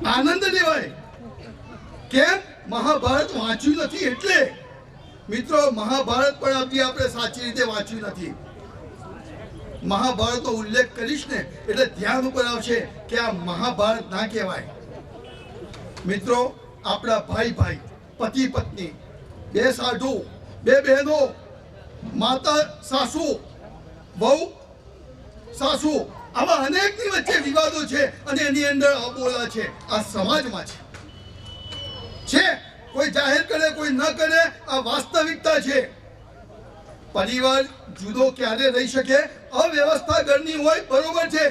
આનંદ લેવાય. કેમ? મહાભારત વાંચ્યું નથી એટલે. મિત્રો, મહાભારત પણ આપણે સાચી રીતે વાંચ્યું નથી. મહાભારતનો ઉલ્લેખ કરીશ ને એટલે ધ્યાન ઉપર આવશે કે આ મહાભારત ના કહેવાય. મિત્રો, આપણા ભાઈ ભાઈ, પતિ પત્ની, બે સાધુ, બે બહેનો, માતા સાસુ, બહુ સાસુ, આવા અનેકની વચ્ચે વિવાદો છે અને એની અંદર અબોલા છે. આ સમાજમાં છે. કોઈ જાહેર કરે, કોઈ ન કરે, આ વાસ્તવિકતા છે. પરિવાર જુદો ક્યારે રહી શકે? અવ્યવસ્થા ઘરની હોય, બરોબર છે,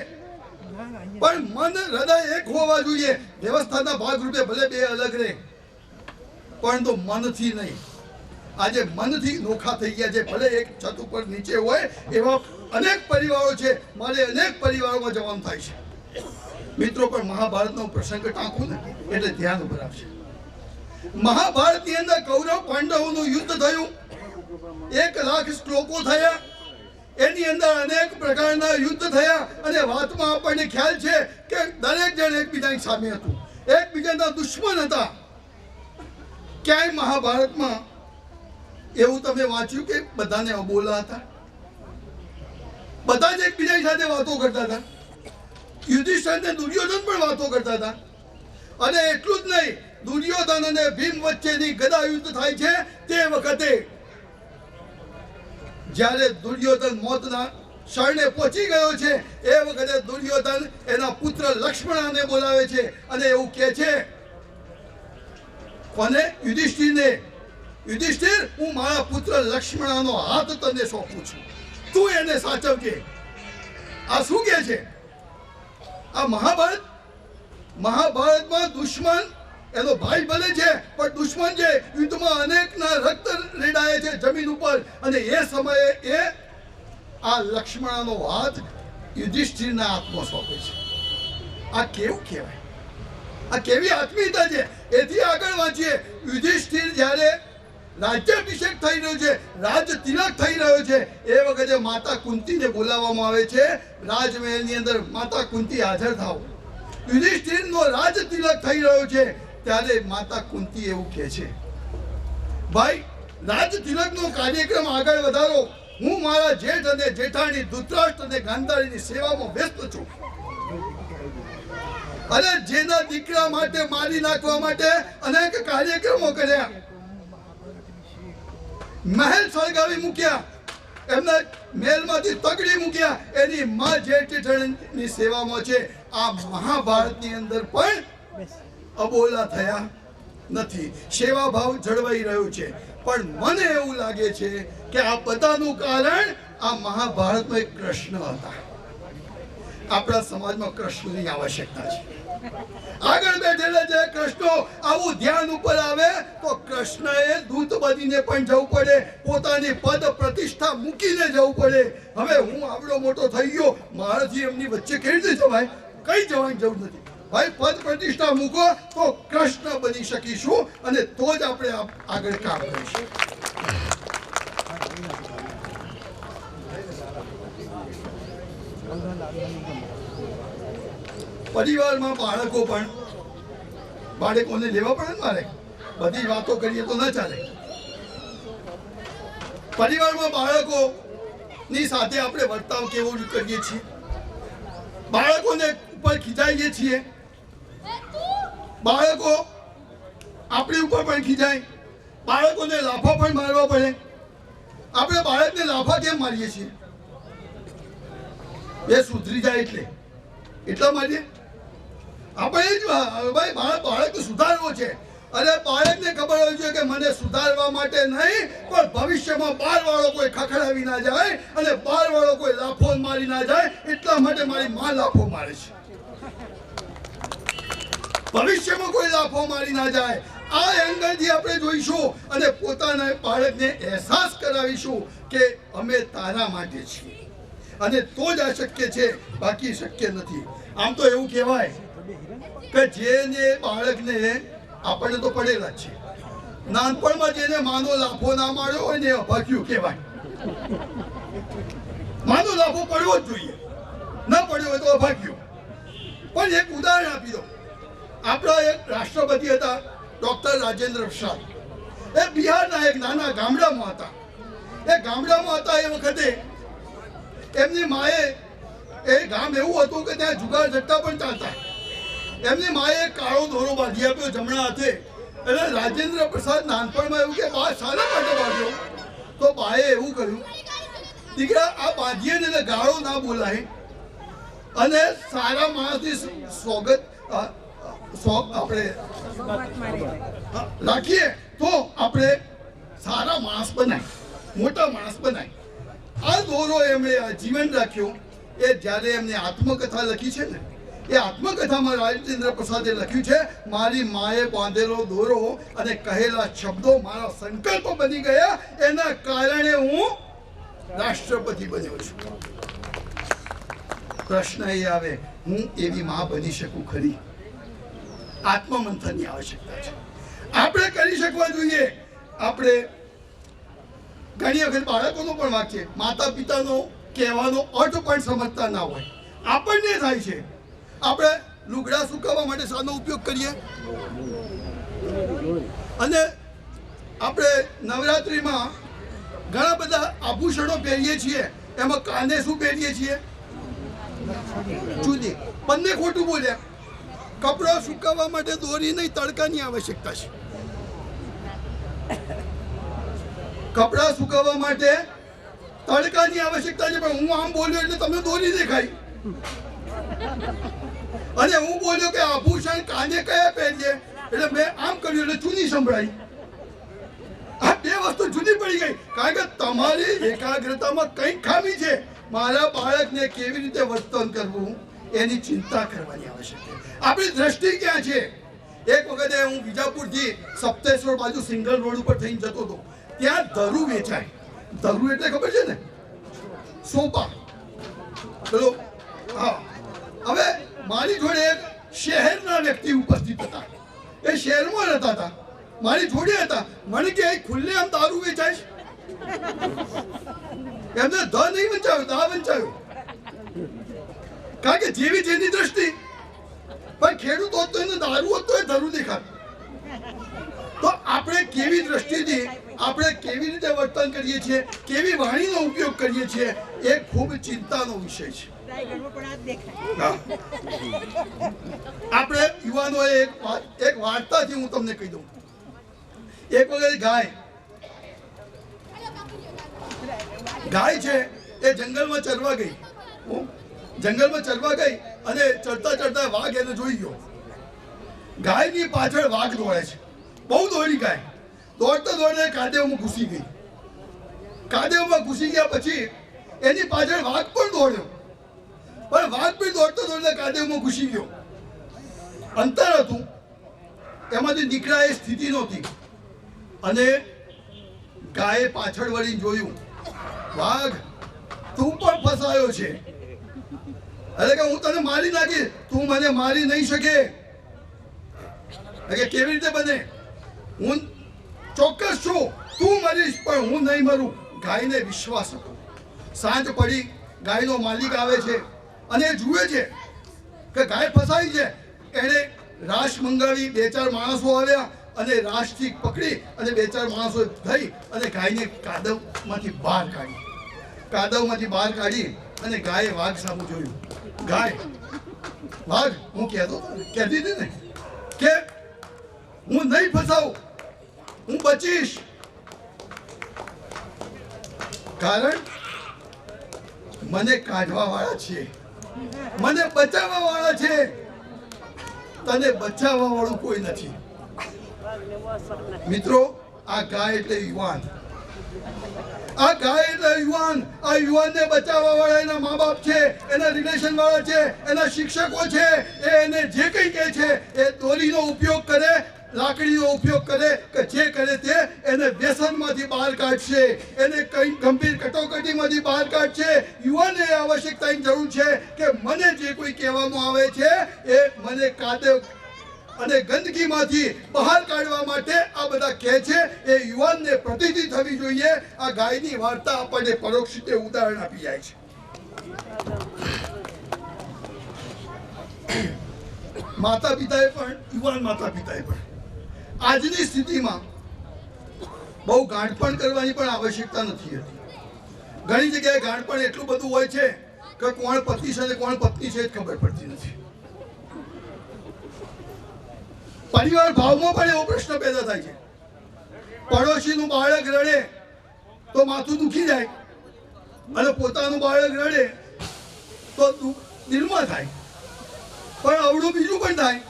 પણ મન હૃદય એક હોવા જોઈએ. વ્યવસ્થાના ભાગરૂપે ભલે બે અલગ રહે, પરંતુ મનથી નહીં. આજે મનથી નોખા થઈ ગયા છે. ભલે એક છત ઉપર નીચે હોય એવા અનેક પરિવારો છે. મારે અનેક પરિવારોમાં જવાનું થાય છે. મિત્રો, પણ મહાભારતનો પ્રસંગ ટાંકું ને એટલે ધ્યાન ઉપર આવશે. મહાભારતની અંદર કૌરવ પાંડવોનું યુદ્ધ થયું. 1,00,000 શ્લોકો થયા. એની અંદર અનેક પ્રકારના યુદ્ધ થયા અને વાતમાં આપણને ખ્યાલ છે કે દરેક જણ એકબીજાની સામે હતું, એકબીજાના દુશ્મન હતા. ક્યાંય મહાભારતમાં એવું તમે વાંચ્યું કે બધાને અબોલા હતા? બધા જ એકબીજાની સાથે વાતો કરતા હતા. યુધિષ્ઠિર અને દુર્યોધન પણ વાતો કરતા હતા. અને એટલું જ નહીં, દુર્યોધન અને ભીમ વચ્ચેની ગદા યુદ્ધ થાય છે. તે વખતે જ્યારે દુર્યોધન મોતના શરણે પહોંચી ગયો છે, એ વખતે દુર્યોધન એના પુત્ર લક્ષ્મણને બોલાવે છે અને એવું કહે છે, કોને? યુધિષ્ઠિરને, યુધિષ્ઠિર, હું મારા પુત્ર લક્ષ્મણનો હાથ તને સોંપું છું, તું એને સાચવજે. આ શું કહે છે? આ મહાભારતમાં દુશ્મન એનો ભાઈ ભલે છે, પણ દુશ્મન છે. યુદ્ધમાં અનેકના રક્ત રેડાય છે જમીન ઉપર, અને એ સમયે એ આ લક્ષ્મણનો હાથ યુધિષ્ઠિરના હાથમાં સોંપે છે. આ કેવું કહેવાય? આ કેવી આત્મીયતા છે? એથી આગળ વાંચીએ. યુધિષ્ઠિર જ્યારે રાજ્યાભિષેક થઈ રહ્યો છે, રાજ તિલક થઈ રહ્યો છે, એ વખતે માતા કુંતીને બોલાવવામાં આવે છે રાજમહેલની અંદર. માતા કુંતી હાજર થાવ. યુધિષ્ઠિરનો રાજ તિલક થઈ રહ્યો છે ત્યારે માતા કુંતી એવું કહે છે, ભાઈ, રાજ તિલકનો કાર્યક્રમ આગળ વધારો. હું મારા જેઠ અને જેઠાણી ધૃતરાષ્ટ્ર અને ગાંધારીની સેવામાં વ્યસ્ત છું. અને જેના દીકરા માટે મારી નાખવા માટે અનેક કાર્યક્રમો કર્યા, મહેલ સળગાવી મૂક્યા, એમના મહેલમાંથી તગડી મૂક્યા. એની માં જેઠાણીની સેવામાં છે. આ મહાભારતની અંદર પણ અબોલા થયા નથી. સેવા ભાવ જળવાઈ રહ્યો છે. પણ મને એવું લાગે છે કે આ બધાનું કારણ આ મહાભારતમાં એક કૃષ્ણ હતા. આપણા સમાજમાં કૃષ્ણની આવશ્યકતા છે. આગળ બેઠેલા જે કૃષ્ણો આવું ધ્યાન ઉપર આવે તો કૃષ્ણએ દૂત બનીને પણ જવું પડે, પોતાની પદ પ્રતિષ્ઠા મૂકીને જવું પડે. હવે હું આવડો મોટો થઈ ગયો, મારાથી એમની વચ્ચે કેવી રીતે જવાય? કઈ જવાની જરૂર નથી. ભાઈ, પદ પ્રતિષ્ઠા મૂકો તો કૃષ્ણ બની શકીશું અને તો જ આપણે આગળ કામ કરીશું. પરિવારમાં બાળકોને લેવા પડે ને મારે. બધી વાતો કરીએ તો ના ચાલે. પરિવારમાં બાળકોની સાથે આપણે વર્તાવ કેવો કરીએ છીએ? બાળકોને ઉપર ખીજાઈએ છીએ. બાળકો આપણી ઉપર પણ ખીજાય. બાળકોને લાફા પણ મારવા પડે. આપણે બાળકને લાફા કેમ મારીએ છીએ? એ સુધરી જાય એટલા મારીએ. આપણે જ ભાઈ બાળક સુધારવો છે. અને બાળકને ખબર હોય છે કે મને સુધારવા માટે નહીં, પણ ભવિષ્યમાં બારવાળો કોઈ ખખડાવી ના જાય અને બારવાળો કોઈ લાફો મારી ના જાય, એટલા માટે મારી માં લાફો મારે છે. ભવિષ્યમાં કોઈ લાફો મારી ના જાય, આ એંગલથી આપણે જોઈશું અને પોતાના બાળકને અહેસાસ કરાવીશું કે અમે તારા માટે છીએ. અને તો જ આ શક્ય છે, બાકી શક્ય નથી. આમ તો એવું કહેવાય કે જેને બાળકને, આપણને તો પડેલા જ છે, નાનપણમાં જેને માનો લાફો ના માર્યો હોય ને એ અભાગ્યું કહેવાય. માનો લાફો પડવો જ જોઈએ, ન પડ્યો હોય તો અભાગ્યું. પણ એક ઉદાહરણ આપી દો. આપણા એક રાષ્ટ્રપતિ હતા ડોક્ટર રાજેન્દ્ર પ્રસાદ. એ બિહારના એક નાના ગામડામાં હતા. એ ગામડામાં હતા એ વખતે એમની માએ, એ ગામ એવું હતું કે ત્યાં જુગાર જટ્ટા પણ ચાલતા. એમની માએ કાળો દોરો બાંધી આપ્યો જમણા હાથે. એટલે રાજેન્દ્ર પ્રસાદ નાનપણમાં એવું કે બા શાના માટે બાંધ્યો? તો બાએ એવું કહ્યું, દીકરા આ બાંધીએ ને એટલે ગાળો ના બોલાય અને સારા માણસની સ્વાગત આપણે રાખીએ તો આપણે સારા માણસ બનાય, મોટા માણસ બનાય. આ દોરો એમણે જીવન રાખ્યો. એ જ્યારે એમને આત્મકથા લખી છે ને, એ આત્મકથામાં રાજેન્દ્ર પ્રસાદે લખ્યું છે, મારી માએ બાંધેલો દોરો અને કહેલા શબ્દો મારા સંકલ્પ બની ગયા, એના કારણે હું રાષ્ટ્રપતિ બન્યો છું. પ્રશ્ન એ આવે, હું એવી માં બની શકું ખરી? આત્મમંથનની આવશ્યકતા છે. આપણે કરી શકવા જોઈએ. આપણે ઘણી વખત બાળકોનો પણ વાક્ય, માતા પિતાનો કહેવાનો અર્થ પણ સમજતા ના હોય. આપણને થાય છે, આપણે લુગડા સુકાવવા માટે શાનો ઉપયોગ કરીએ? અને આપણે નવરાત્રિમાં ઘણા બધા આભૂષણો પહેરીએ છીએ. એમાં કાને શું પહેરીએ છીએ? ચૂડી. બંને ખોટું બોલ્યા. કપડા સુકાવવા માટે દોરી નહીં, તડકાની આવશ્યકતા છે. કપડા સુકાવવા માટે તડકાની આવશ્યકતા છે. પણ હું આમ બોલ્યો એટલે તમે દોરી દેખાય, અને હું બોલ્યો કે આભૂષણ કાને કયા પહેરીએ એટલે મેં આમ કર્યું એટલે ચૂની સંભળાઈ. આ બે વસ્તુ જુદી પડી ગઈ. કારણ કે તમારી એકાગ્રતામાં કંઈક ખામી છે. મારા બાળકને કેવી રીતે વર્તન કરવું એની ચિંતા કરવાની આવશ્યકતા. આપણી દ્રષ્ટિ ક્યાં છે? એક વખતે હું વિજાપુરથી સપ્તેશ્વર બાજુ સિંગલ રોડ ઉપર થઈને જતો હતો. ત્યાં ધરું વેચાય. ધરું એટલે ખબર છે ને? સોપા. ચલો, હા. હવે મારી જોડે એક શહેરના વ્યક્તિ ઉપસ્થિત હતા. એ શહેરમાં રહેતા હતા, મારી જોડે હતા. મને કે ખુલ્લે આમ દારૂ વેચાય છે. એમને ધ નહીં વંચાયું, દા વંચાયું. કારણ કે જેવી જેની દ્રષ્ટિ. પણ ખેડૂત હોત તો એને દારૂ હોત તો એ ધરું દેખાત. તો આપણે કેવી દ્રષ્ટિથી, આપણે કેવી રીતે વર્તન કરીએ છીએ, કેવી વાણીનો ઉપયોગ કરીએ છીએ, એ ખૂબ ચિંતાનો વિષય છે. આપણે યુવાનોએ એક વાર્તાથી હું તમને કહી દઉં. એક વખત ગાય છે એ જંગલમાં ચરવા ગઈ. જંગલમાં ચરવા ગઈ અને ચડતા ચડતા વાઘ એને જોઈ ગયો. ગાયની પાછળ વાઘ દોડે છે. બહુ દોડી ગાય. દોડતા દોડતા કાદેવમાં ઘૂસી ગઈ. કાદેવમાં ઘૂસી ગયા પછી એની પાછળ વાઘ પણ દોડ્યો. પણ વાઘ પણ દોડતા દોડતા કાદેવમાં ઘૂસી ગયો. અંતર હતું, એમાંથી નીકળ્યા એ સ્થિતિ નહોતી. અને ગાયે પાછળ વળીને જોયું, વાઘ તું પણ ફસાયો છે. એટલે કે હું તને મારી નાખીશ, તું મને મારી નહીં શકે. કે કેવી રીતે બને? હું ચોક્કસ છું, તું મરીશ પણ હું નહીં મરું. ગાયને વિશ્વાસ હતો. સાંજ પડી, ગાયનો માલિક આવે છે અને એ જુએ છે કે ગાય ફસાઈ છે. એણે રાશ મંગાવી, 2-4 માણસો આવ્યા અને રાશથી પકડી અને 2-4 માણસો થઈ અને ગાયને કાદવમાંથી બહાર કાઢી. કાદવમાંથી બહાર કાઢી અને ગાયે વાઘ સામું જોયું. ગાય, વાઘ, હું કહેતી હતી ને કે હું નહીં ફસાવું, હું બચીશ. કારણ મને કાઢવા વાળા છે, મને બચાવવા વાળા છે. તને બચાવવા વાળું કોઈ નથી. મિત્રો, આ ગાય એટલે યુવાન. આ ગાય એટલે યુવાન. આ યુવાનને બચાવવા વાળા એના મા બાપ છે, એના રિલેશન વાળા છે, એના શિક્ષકો છે. એને જે કંઈ કહે છે એ દોરીનો ઉપયોગ કરે, લાકડીનો ઉપયોગ કરે કે જે કરે તે એને વ્યસનમાંથી બહાર કાઢશે, એને કઈ ગંભીર કટોકટીમાંથી બહાર કાઢશે. યુવાનને આવશ્યકતાની જરૂર છે કે મને જે કોઈ કહેવામાં આવે છે એ મને કાદવ અને ગંદકીમાંથી બહાર કાઢવા માટે આ બધા કહે છે. એ યુવાનને પ્રતીતિ થવી જોઈએ. આ ગાયની વાર્તા આપણને પરોક્ષ રીતે ઉદાહરણ આપી જાય છે. માતા પિતાએ પણ, યુવાન માતા પિતાએ પણ આજની સ્થિતિમાં બહુ ગાંઠપણ કરવાની પણ આવશ્યકતા નથી હતી. ઘણી જગ્યાએ ગાંઠપણ એટલું બધું હોય છે કે કોણ પતિ છે અને કોણ પત્ની છે જ ખબર પડતી નથી. પરિવાર ભાવમાં પણ એવો પ્રશ્ન પેદા થાય છે. પડોશીનું બાળક રડે તો માથું દુખી જાય અને પોતાનું બાળક રડે તો દિલમાં થાય, પણ અવળું બીજું પણ થાય.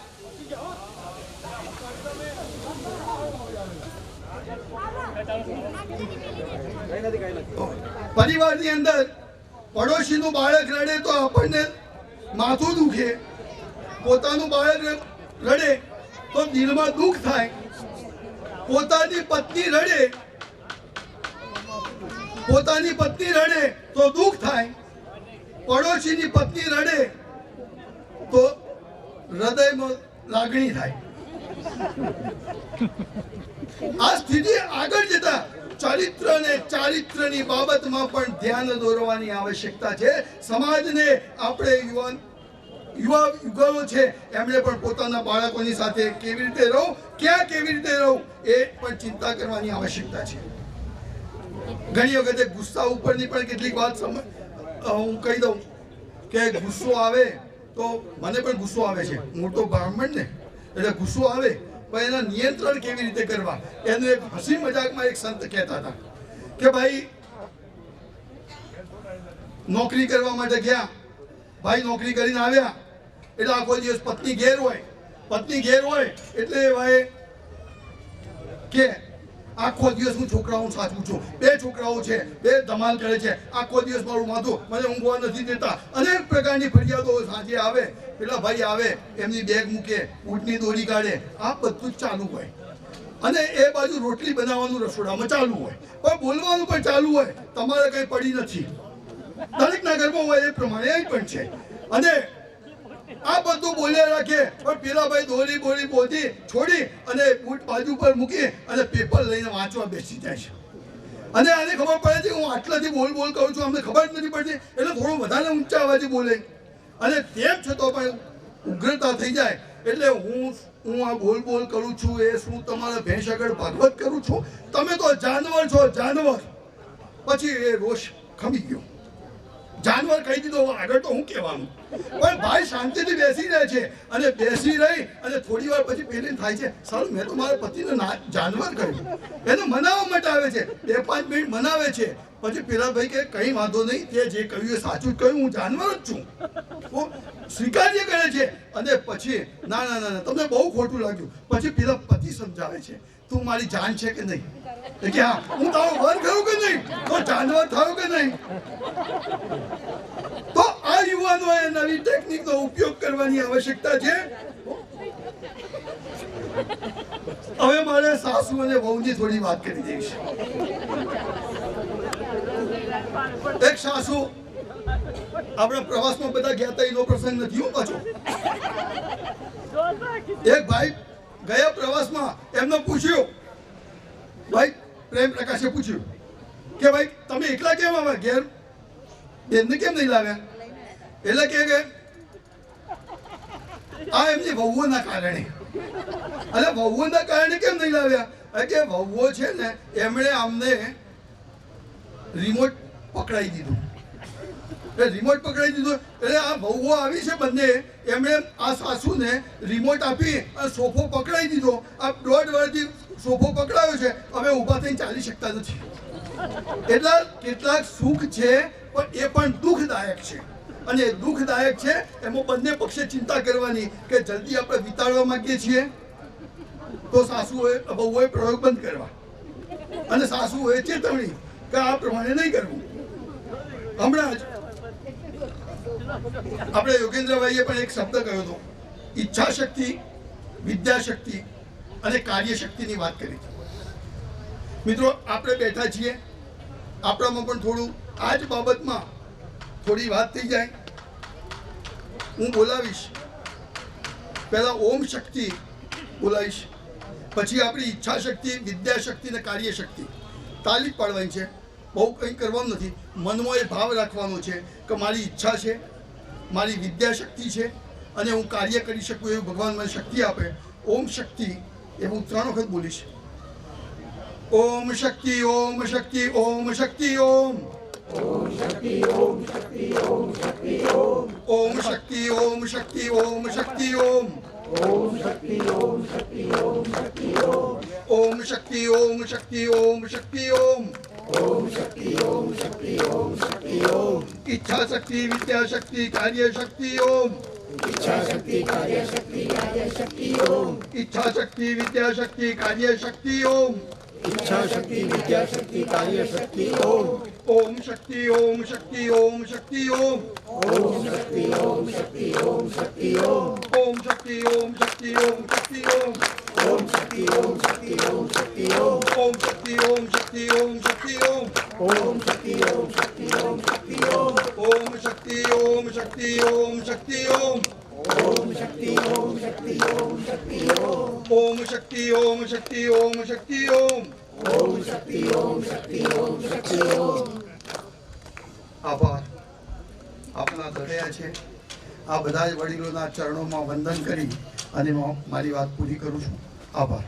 પરિવારની અંદર પડોશીનું બાળક રડે તો આપણને માથું દુખે, પોતાનું બાળક રડે તો દિલમાં દુઃખ થાય, પોતાની પત્ની રડે તો દુઃખ થાય, પડોશીની પત્ની રડે તો હૃદયમાં લાગણી થાય. આ સ્થિતિ આગળ જતા ચરિત્ર અને ચારિત્રની બાબતમાં પણ ધ્યાન દોરવાની આવશ્યકતા છે. સમાજને આપણે યુવાનો છે એમણે પણ પોતાના બાળકોની સાથે કેવી રીતે રહો, ક્યાં કેવી રીતે રહો એ પણ ચિંતા કરવાની આવશ્યકતા છે. ઘણી વખતે ગુસ્સા ઉપરની પણ કેટલીક વાત હું કહી દઉં કે ગુસ્સો આવે તો મને પણ ગુસ્સો આવે છે. હું તો બ્રાહ્મણ ને એટલે ગુસ્સો આવે, પણ એના નિયંત્રણ કેવી રીતે કરવા એનું એક હસી મજાકમાં એક સંત કહેતા હતા કે ભાઈ નોકરી કરવા માટે ગયા, ભાઈ નોકરી કરીને આવ્યા એટલે આખો દિવસ પત્ની ઘેર હોય એટલે ભાઈ કે આખો દિવસ હું છોકરાઓ સાચું છું, 2 છોકરાઓ છે, 2 ધમાલ કરે છે, આખો દિવસ મારું માથું, મને ઊંઘવા નથી દેતા, અનેક પ્રકારની ફરિયાદો સાંજે આવે. પેલા ભાઈ આવે, એમની બેગ મૂકે, ઊંટની દોરી કાઢે, આ બધું જ ચાલુ હોય અને એ બાજુ રોટલી બનાવવાનું રસોડામાં ચાલુ હોય, પણ બોલવાનું પણ ચાલુ હોય. તમારે કંઈ પડી નથી, દરેકના ઘરમાં હોય એ પ્રમાણે અહીં પણ છે. અને આ બધું બોલ્યા રાખે, પણ પેલા ભાઈ દોરી બોરી બોધી છોડી અને બૂટ બાજુ પર મૂકી અને પેપર લઈને વાંચવા બેસી જાય છે. અને આને ખબર પડે છે હું આટલાથી બોલ કરું છું, અમને ખબર જ નથી પડતી એટલે થોડું વધારે ઊંચા અવાજે બોલે અને તેમ છતાં પણ ઉગ્રતા થઈ જાય. એટલે હું આ બોલ કરું છું એ શું તમારા ભેંસ આગળ ભાગવત કરું છું? તમે તો જાનવર છો, જાનવર. પછી એ રોષ ખમી ગયો, જાનવર કહી દીધો, આગળ તો હું કહેવાનું. પણ ભાઈ શાંતિથી બેસી રહે છે અને બેસી રહી અને થોડી વાર પછી પેલી થાય છે સારું મેં તો મારા પતિને જાનવર કહ્યું, એને મનાવવા માટે આવે છે, 2-5 મિનિટ મનાવે છે. પછી પેલા ભાઈ કે કંઈ વાંધો નહીં, તે જે કહ્યું એ સાચું જ કહ્યું, હું જાનવર જ છું, સ્વીકાર્ય કરે છે. અને પછી ના તમને બહુ ખોટું લાગ્યું. પછી પેલા પતિ સમજાવે છે તું મારી જાન છે કે નહીં? કે હા, હું તારો વર ખરું કે નહીં, તો જાનવર થયો કે નહીં? તો આ યુવાનોએ નવી ટેકનિકનો ઉપયોગ કરવાની આવશ્યકતા છે. હવે મારે સાસુ અને વહુની થોડી વાત કરી દેવી છે. એક સાસુ આપણા પ્રવાસમાં બધા ગયા હતા, એનો પ્રસંગ નથી હું પાછો. એક ભાઈ ગયા પ્રવાસમાં એમને પૂછ્યું, ભાઈ પ્રેમ પ્રકાશે પૂછ્યું કે ભાઈ તમે એકલા કેમ આવ્યા ઘેર, બેનને કેમ નહીં લાવ્યા? એટલે કે આ એમની વહુઓના કારણે. અને વહુઓના કારણે કેમ નહીં લાવ્યા? કે વહુઓ છે ને એમણે અમને રિમોટ પકડાઈ દીધું. એટલે આ વહુઓ આવી છે બંને, એમણે આ સાસુને રિમોટ આપી અને સોફો પકડાઈ દીધો. આ 1.5 વર્ષથી સોફો પકડાયો છે, હવે ઊભા થઈને ચાલી શકતા નથી. એટલા કેટલાક સુખ છે પણ એ પણ દુઃખદાયક છે. અને દુઃખદાયક છે એમાં બંને પક્ષે ચિંતા કરવાની કે જલ્દી આપણે વિતાડવા માંગીએ છીએ તો સાસુએ વહુએ પ્રયોગ બંધ કરવા અને સાસુએ ચેતવણી કે આ પ્રમાણે નહીં કરવું. હમણાં જ આપણે યોગેન્દ્રભાઈએ પણ એક શબ્દ કહ્યો હતો, ઈચ્છા શક્તિ, વિદ્યાશક્તિ અને કાર્યશક્તિની વાત કરી હતી. મિત્રો આપણે બેઠા છીએ, આપણામાં પણ થોડું આ જ બાબતમાં થોડી વાત થઈ જાય. હું બોલાવીશ, પહેલા ઓમ શક્તિ બોલાવીશ, પછી આપણી ઈચ્છા શક્તિ, વિદ્યાશક્તિ અને કાર્યશક્તિ તાલીમ પાડવાની છે. બહુ કંઈ કરવાનું નથી, મનમાં એ ભાવ રાખવાનો છે કે મારી ઈચ્છા છે, મારી વિદ્યાશક્તિ છે અને હું કાર્ય કરી શકું એવું ભગવાન મને શક્તિ આપે. ઓમ શક્તિ એ હું 3 વખત બોલીશ. ઓમ શક્તિ ઓમ શક્તિ ઓમ શક્તિ ઓમ. ઓમ શક્તિ ઓમ શક્તિ ઓમ શક્તિ ઓમ. ઓમ શક્તિ ઓમ શક્તિ ઓમ શક્તિ ઓમ. ઓમ શક્તિ ઓમ શક્તિ ઓમ શક્તિ ઓમ. ઓમ શક્તિ ઓમ શક્તિ ઓમ શક્તિ ઓમ. ઓમ શક્તિ ઓમ શક્તિ ઓમ શક્તિ ઓમ. ઈચ્છા શક્તિ વિદ્યા શક્તિ કાર્ય શક્તિ ઓમ. ઈચ્છા શક્તિ કાર્ય શક્તિ કાર્ય શક્તિ ઓમ. ઈચ્છા શક્તિ વિદ્યા શક્તિ કાર્ય શક્તિ ઓમ. ઈચ્છા શક્તિ વિદ્યા શક્તિ કાર્ય શક્તિ ઓમ. ઓમ શક્તિ ઓમ શક્તિ ઓમ શક્તિ ઓમ. ઓમ શક્તિ ઓમ શક્તિ ઓમ શક્તિ ઓમ. ઓમ શક્તિ ઓમ શક્તિ ઓમ શક્તિ ઓમ. ઓમ શક્તિ ઓમ શક્તિ ઓમ શક્તિ ઓમ. ઓમ શક્તિ ઓમ શક્તિ ઓમ શક્તિ ઓમ. ઓમ શક્તિ ઓમ શક્તિ ઓમ શક્તિ ઓમ. ઓમ શક્તિ ઓમ શક્તિ ઓમ શક્તિ ઓમ. ઓમ શક્તિ ઓમ શક્તિ ઓમ શક્તિ ઓમ. ઓમ શક્તિ ઓમ શક્તિ ઓમ શક્તિ ઓમ. ઓમ શક્તિ ઓમ શક્તિ ઓમ શક્તિ ઓમ. આભાર. આપના દયા છે. આ બધા જ વડીલોના ચરણોમાં વંદન કરી અને મારી વાત પૂરી કરું છું. આભાર.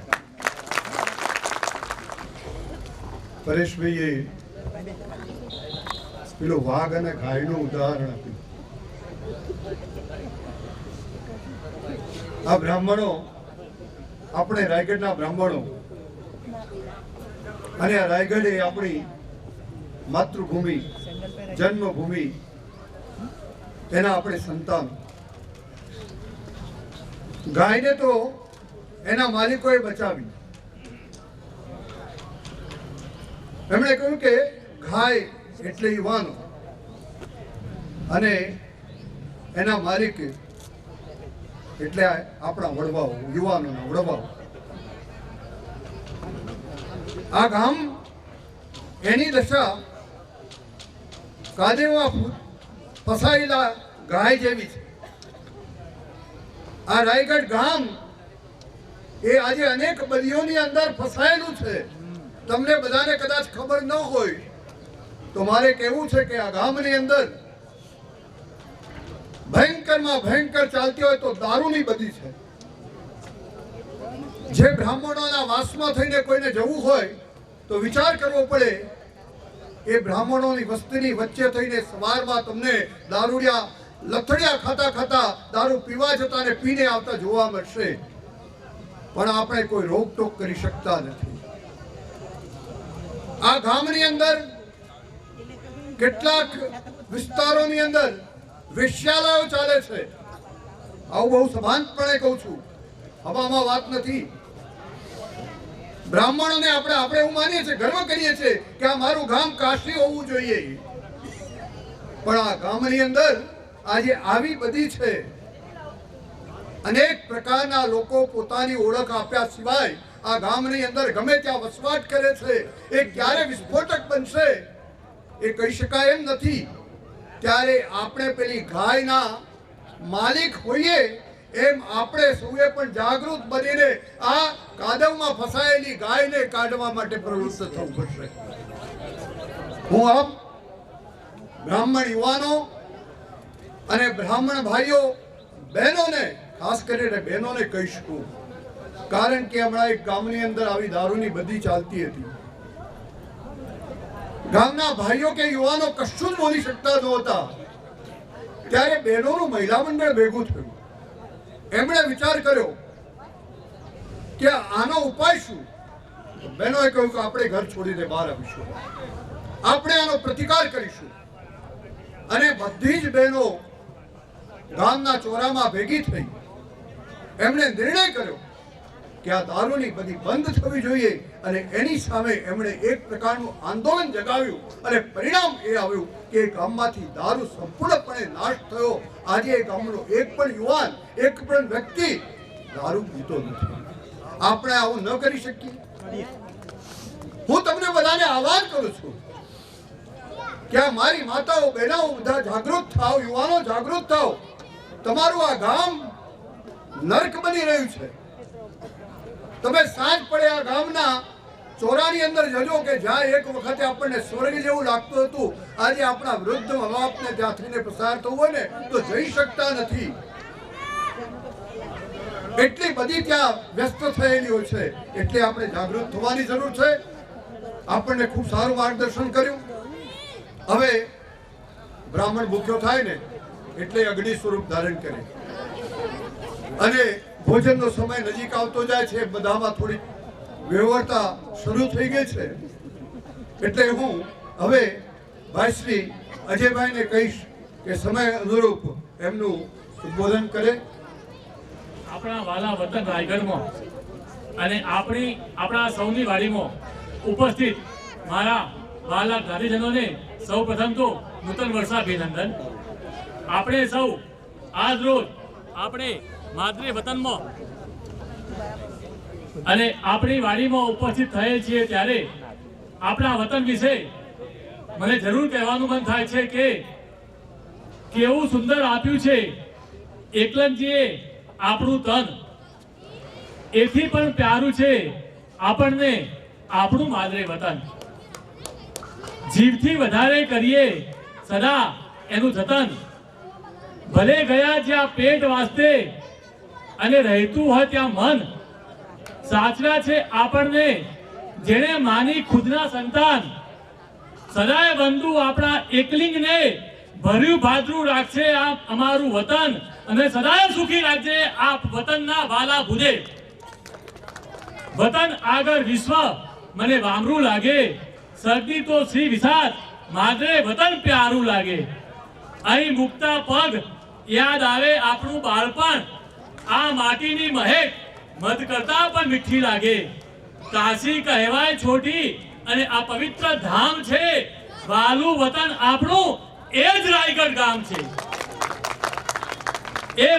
પરેશભાઈએ પેલો વાઘ અને ગાયનું ઉદાહરણ આપ્યું. આ બ્રાહ્મણો, આપણે રાયગઢના બ્રાહ્મણો, અને આ રાયગઢ એ આપણી માતૃભૂમિ, જન્મભૂમિ, એના આપણે સંતાન. ગાયને તો એના માલિકોએ બચાવી. એમણે કહ્યું કે ગાય એટલે યુવાનો અને એના માલિક એટલે આપણા વડવાઓ, યુવાનોના વડવાઓ. આ ગામ એની દશા કાદેમાં ફસાયેલા ગાય જેવી છે. આ રાયગઢ ગામ એ આજે અનેક બદીઓની અંદર ફસાયેલું છે. તમને બધાને કદાચ ખબર ન હોય તો મારે કહેવું છે કે આ ગામની અંદર ભયંકરમાં ભયંકર ચાલતી હોય તો દારૂની બદી છે. જે બ્રાહ્મણોના વાસમાં થઈને કોઈને જવું હોય તો વિચાર કરવો પડે. એ બ્રાહ્મણોની વસ્તીની વચ્ચે થઈને સવારમાં તમને દારૂડિયા લથડિયા ખાતા ખાતા દારૂ પીવા જતા ને પીને આવતા જોવા મળશે. પણ આપણે કોઈ રોકટોક કરી શકતા નથી. આ ગામની અંદર કેટલાક વિસ્તારોની અંદર વેશ્યાલયો ચાલે છે. આવું બહુ સભાનપણે કહું છું, હવામાં વાત નથી. બ્રાહ્મણોને આપણે એવું માનીએ છીએ, ગર્વ કરીએ છીએ કે આ મારું ગામ કાશી હોવું જોઈએ. પણ આ ગામની અંદર આજે આવી બધી છે. અનેક પ્રકારના લોકો પોતાની ઓળખ આપ્યા સિવાય આ ગામની અંદર ગમે ત્યાં વસવાટ કરે છે. એ ક્યારે વિસ્ફોટક બનશે એ કહી શકાય એમ નથી. ત્યારે આપણે પેલી ગાયના માલિક હોઈએ એમ આપણે સૌએ પણ જાગૃત બનીને આ કાદવમાં ફસાયેલી ગાયને કાઢવા માટે પ્રવૃત્ત થવું પડશે. હું આપ બ્રાહ્મણ યુવાનો અને બ્રાહ્મણ ભાઈઓ બહેનોને, ખાસ કરીને બહેનોને કહી શકું, કારણ કે હમણાં એક ગામની અંદર આવી દારૂની બધી ચાલતી હતી. ગામના ભાઈઓ કે યુવાનો કશું જ બોલી શકતા નહોતા. ત્યારે બહેનોનું મહિલા મંડળ ભેગું થયું. એમણે વિચાર કર્યો કે આનો ઉપાય શું. બહેનોએ કહ્યું કે આપણે ઘર છોડીને બહાર આવીશું, આપણે આનો પ્રતિકાર કરીશું. અને બધી જ બહેનો ગામના ચોરામાં ભેગી થઈ. એમણે નિર્ણય કર્યો કે આ દારૂની બધી બંધ થવી જોઈએ અને એની સામે એમણે એક પ્રકારનું આંદોલન જગાવ્યું અને પરિણામ એ આવ્યું કે ગામમાંથી દારૂ સંપૂર્ણપણે નાશ થયો. આજે એ ગામનો એક પણ યુવાન, એક પણ વ્યક્તિ દારૂ પીતો નથી. આપણે આવું ન કરી શકીએ. હું તમને બધાને આહ્વાન કરું છું કે આ મારી માતાઓ, બહેનો બધા જાગૃત થાઓ, યુવાનો જાગૃત થાઓ. તમારું આ ગામ નર્ક બની રહ્યું છે. તમે સાંજ પડે આ ગામના ચોરાની અંદર જજો કે જ્યાં એક વખતે આપણને સ્વર્ગ જેવું લાગતું હતું, આજે આપણા વૃદ્ધ મા બાપને ત્યાં થઈને પસાર થવું હોય ને તો જઈ શકતા નથી. એટલી બધી ત્યાં વ્યસ્ત થયેલી હોય છે, એટલે આપણે જાગૃત થવાની જરૂર છે. આપણને ખૂબ સારું માર્ગદર્શન કર્યું. હવે બ્રાહ્મણ ભૂખ્યો થાય ને એટલે અગ્નિ સ્વરૂપ ધારણ કરે અને ભોજનનો સમય નજીક આવતો જાય છે. બધામાં થોડી વ્યવહારતા શરૂ થઈ ગઈ છે. એટલે હું હવે ભાઈ શ્રી અજયભાઈને કહીશ કે સમય અનુરૂપ એમનું ઉદ્બોધન કરે. આપણા વાલા વતન રાયગઢમાં અને આપણા સૌની વાડીમાં ઉપસ્થિત મારા વાલા ગાંધીજનોને સૌ પ્રથમ તો નૂતન વર્ષાભિનંદન. આપણે સૌ આજ રોજ આપણે માદરે વતનમાં અને આપણી વાડીમાં ઉપસ્થિત થયેલ છીએ ત્યારે આપણા વતન વિશે મને જરૂર કહેવાનું મન થાય છે કે કેવું સુંદર આપ્યું છે એકલનજીએ આપણું તન. એથી પણ પ્યારું છે આપણને આપણું માદરે વતન. જીવથી વધારે કરીએ સદા એનું જતન. ભલે ગયા જ્યાં પેટ વાસ્તે અને રહેતું હોય ત્યાં મન. સાચવ્યા છે આપણને જેણે માની ખુદના સંતાન. સદાય બંધુ આપણા એકલિંગને ભર્યું ભાદરું રાખશે આ અમારું વતન અને સદાય સુખી રાખજે આ વતનના વાલા ભુજે. વતન આગળ વિશ્વ મને વામરું લાગે. શરદી તો શ્રી વિષાદ માદરે વતન પ્યારું લાગે. અહીં મુકતા પગ યાદ આવે આપણું બાળપણ. આ માટીની મહેક મધ કરતા પણ મીઠી લાગે. કાશી કહેવાય છોટી અને આ પવિત્ર ધામ છે. વાલું વતન આપણું એ જ રાયગઢ ગામ છે. એ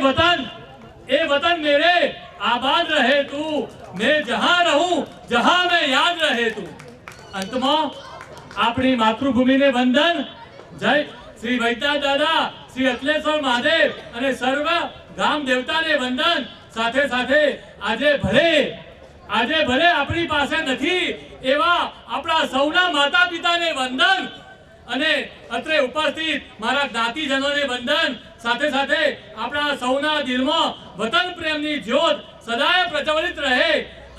વતન મેરે આબાદ રહે તું. मैं जहां रहूं जहां मैं याद रहे તું. અંતમાં આપણી માતૃભૂમિને વંદન. જય શ્રી વૈદ્ય દાદા, શ્રી અખિલેશ્વર મહાદેવ અને સર્વ ગામ દેવતાને વંદન. સાથે સાથે આજે ભલે આપણી પાસે નથી એવા આપણા સૌના માતા પિતાને વંદન અને અત્રે ઉપસ્થિત મારા જ્ઞાતિજનોને વંદન. સાથે સાથે આપણા સૌના દિલમાં વતન પ્રેમની જ્યોત સદાય પ્રજ્વલિત રહે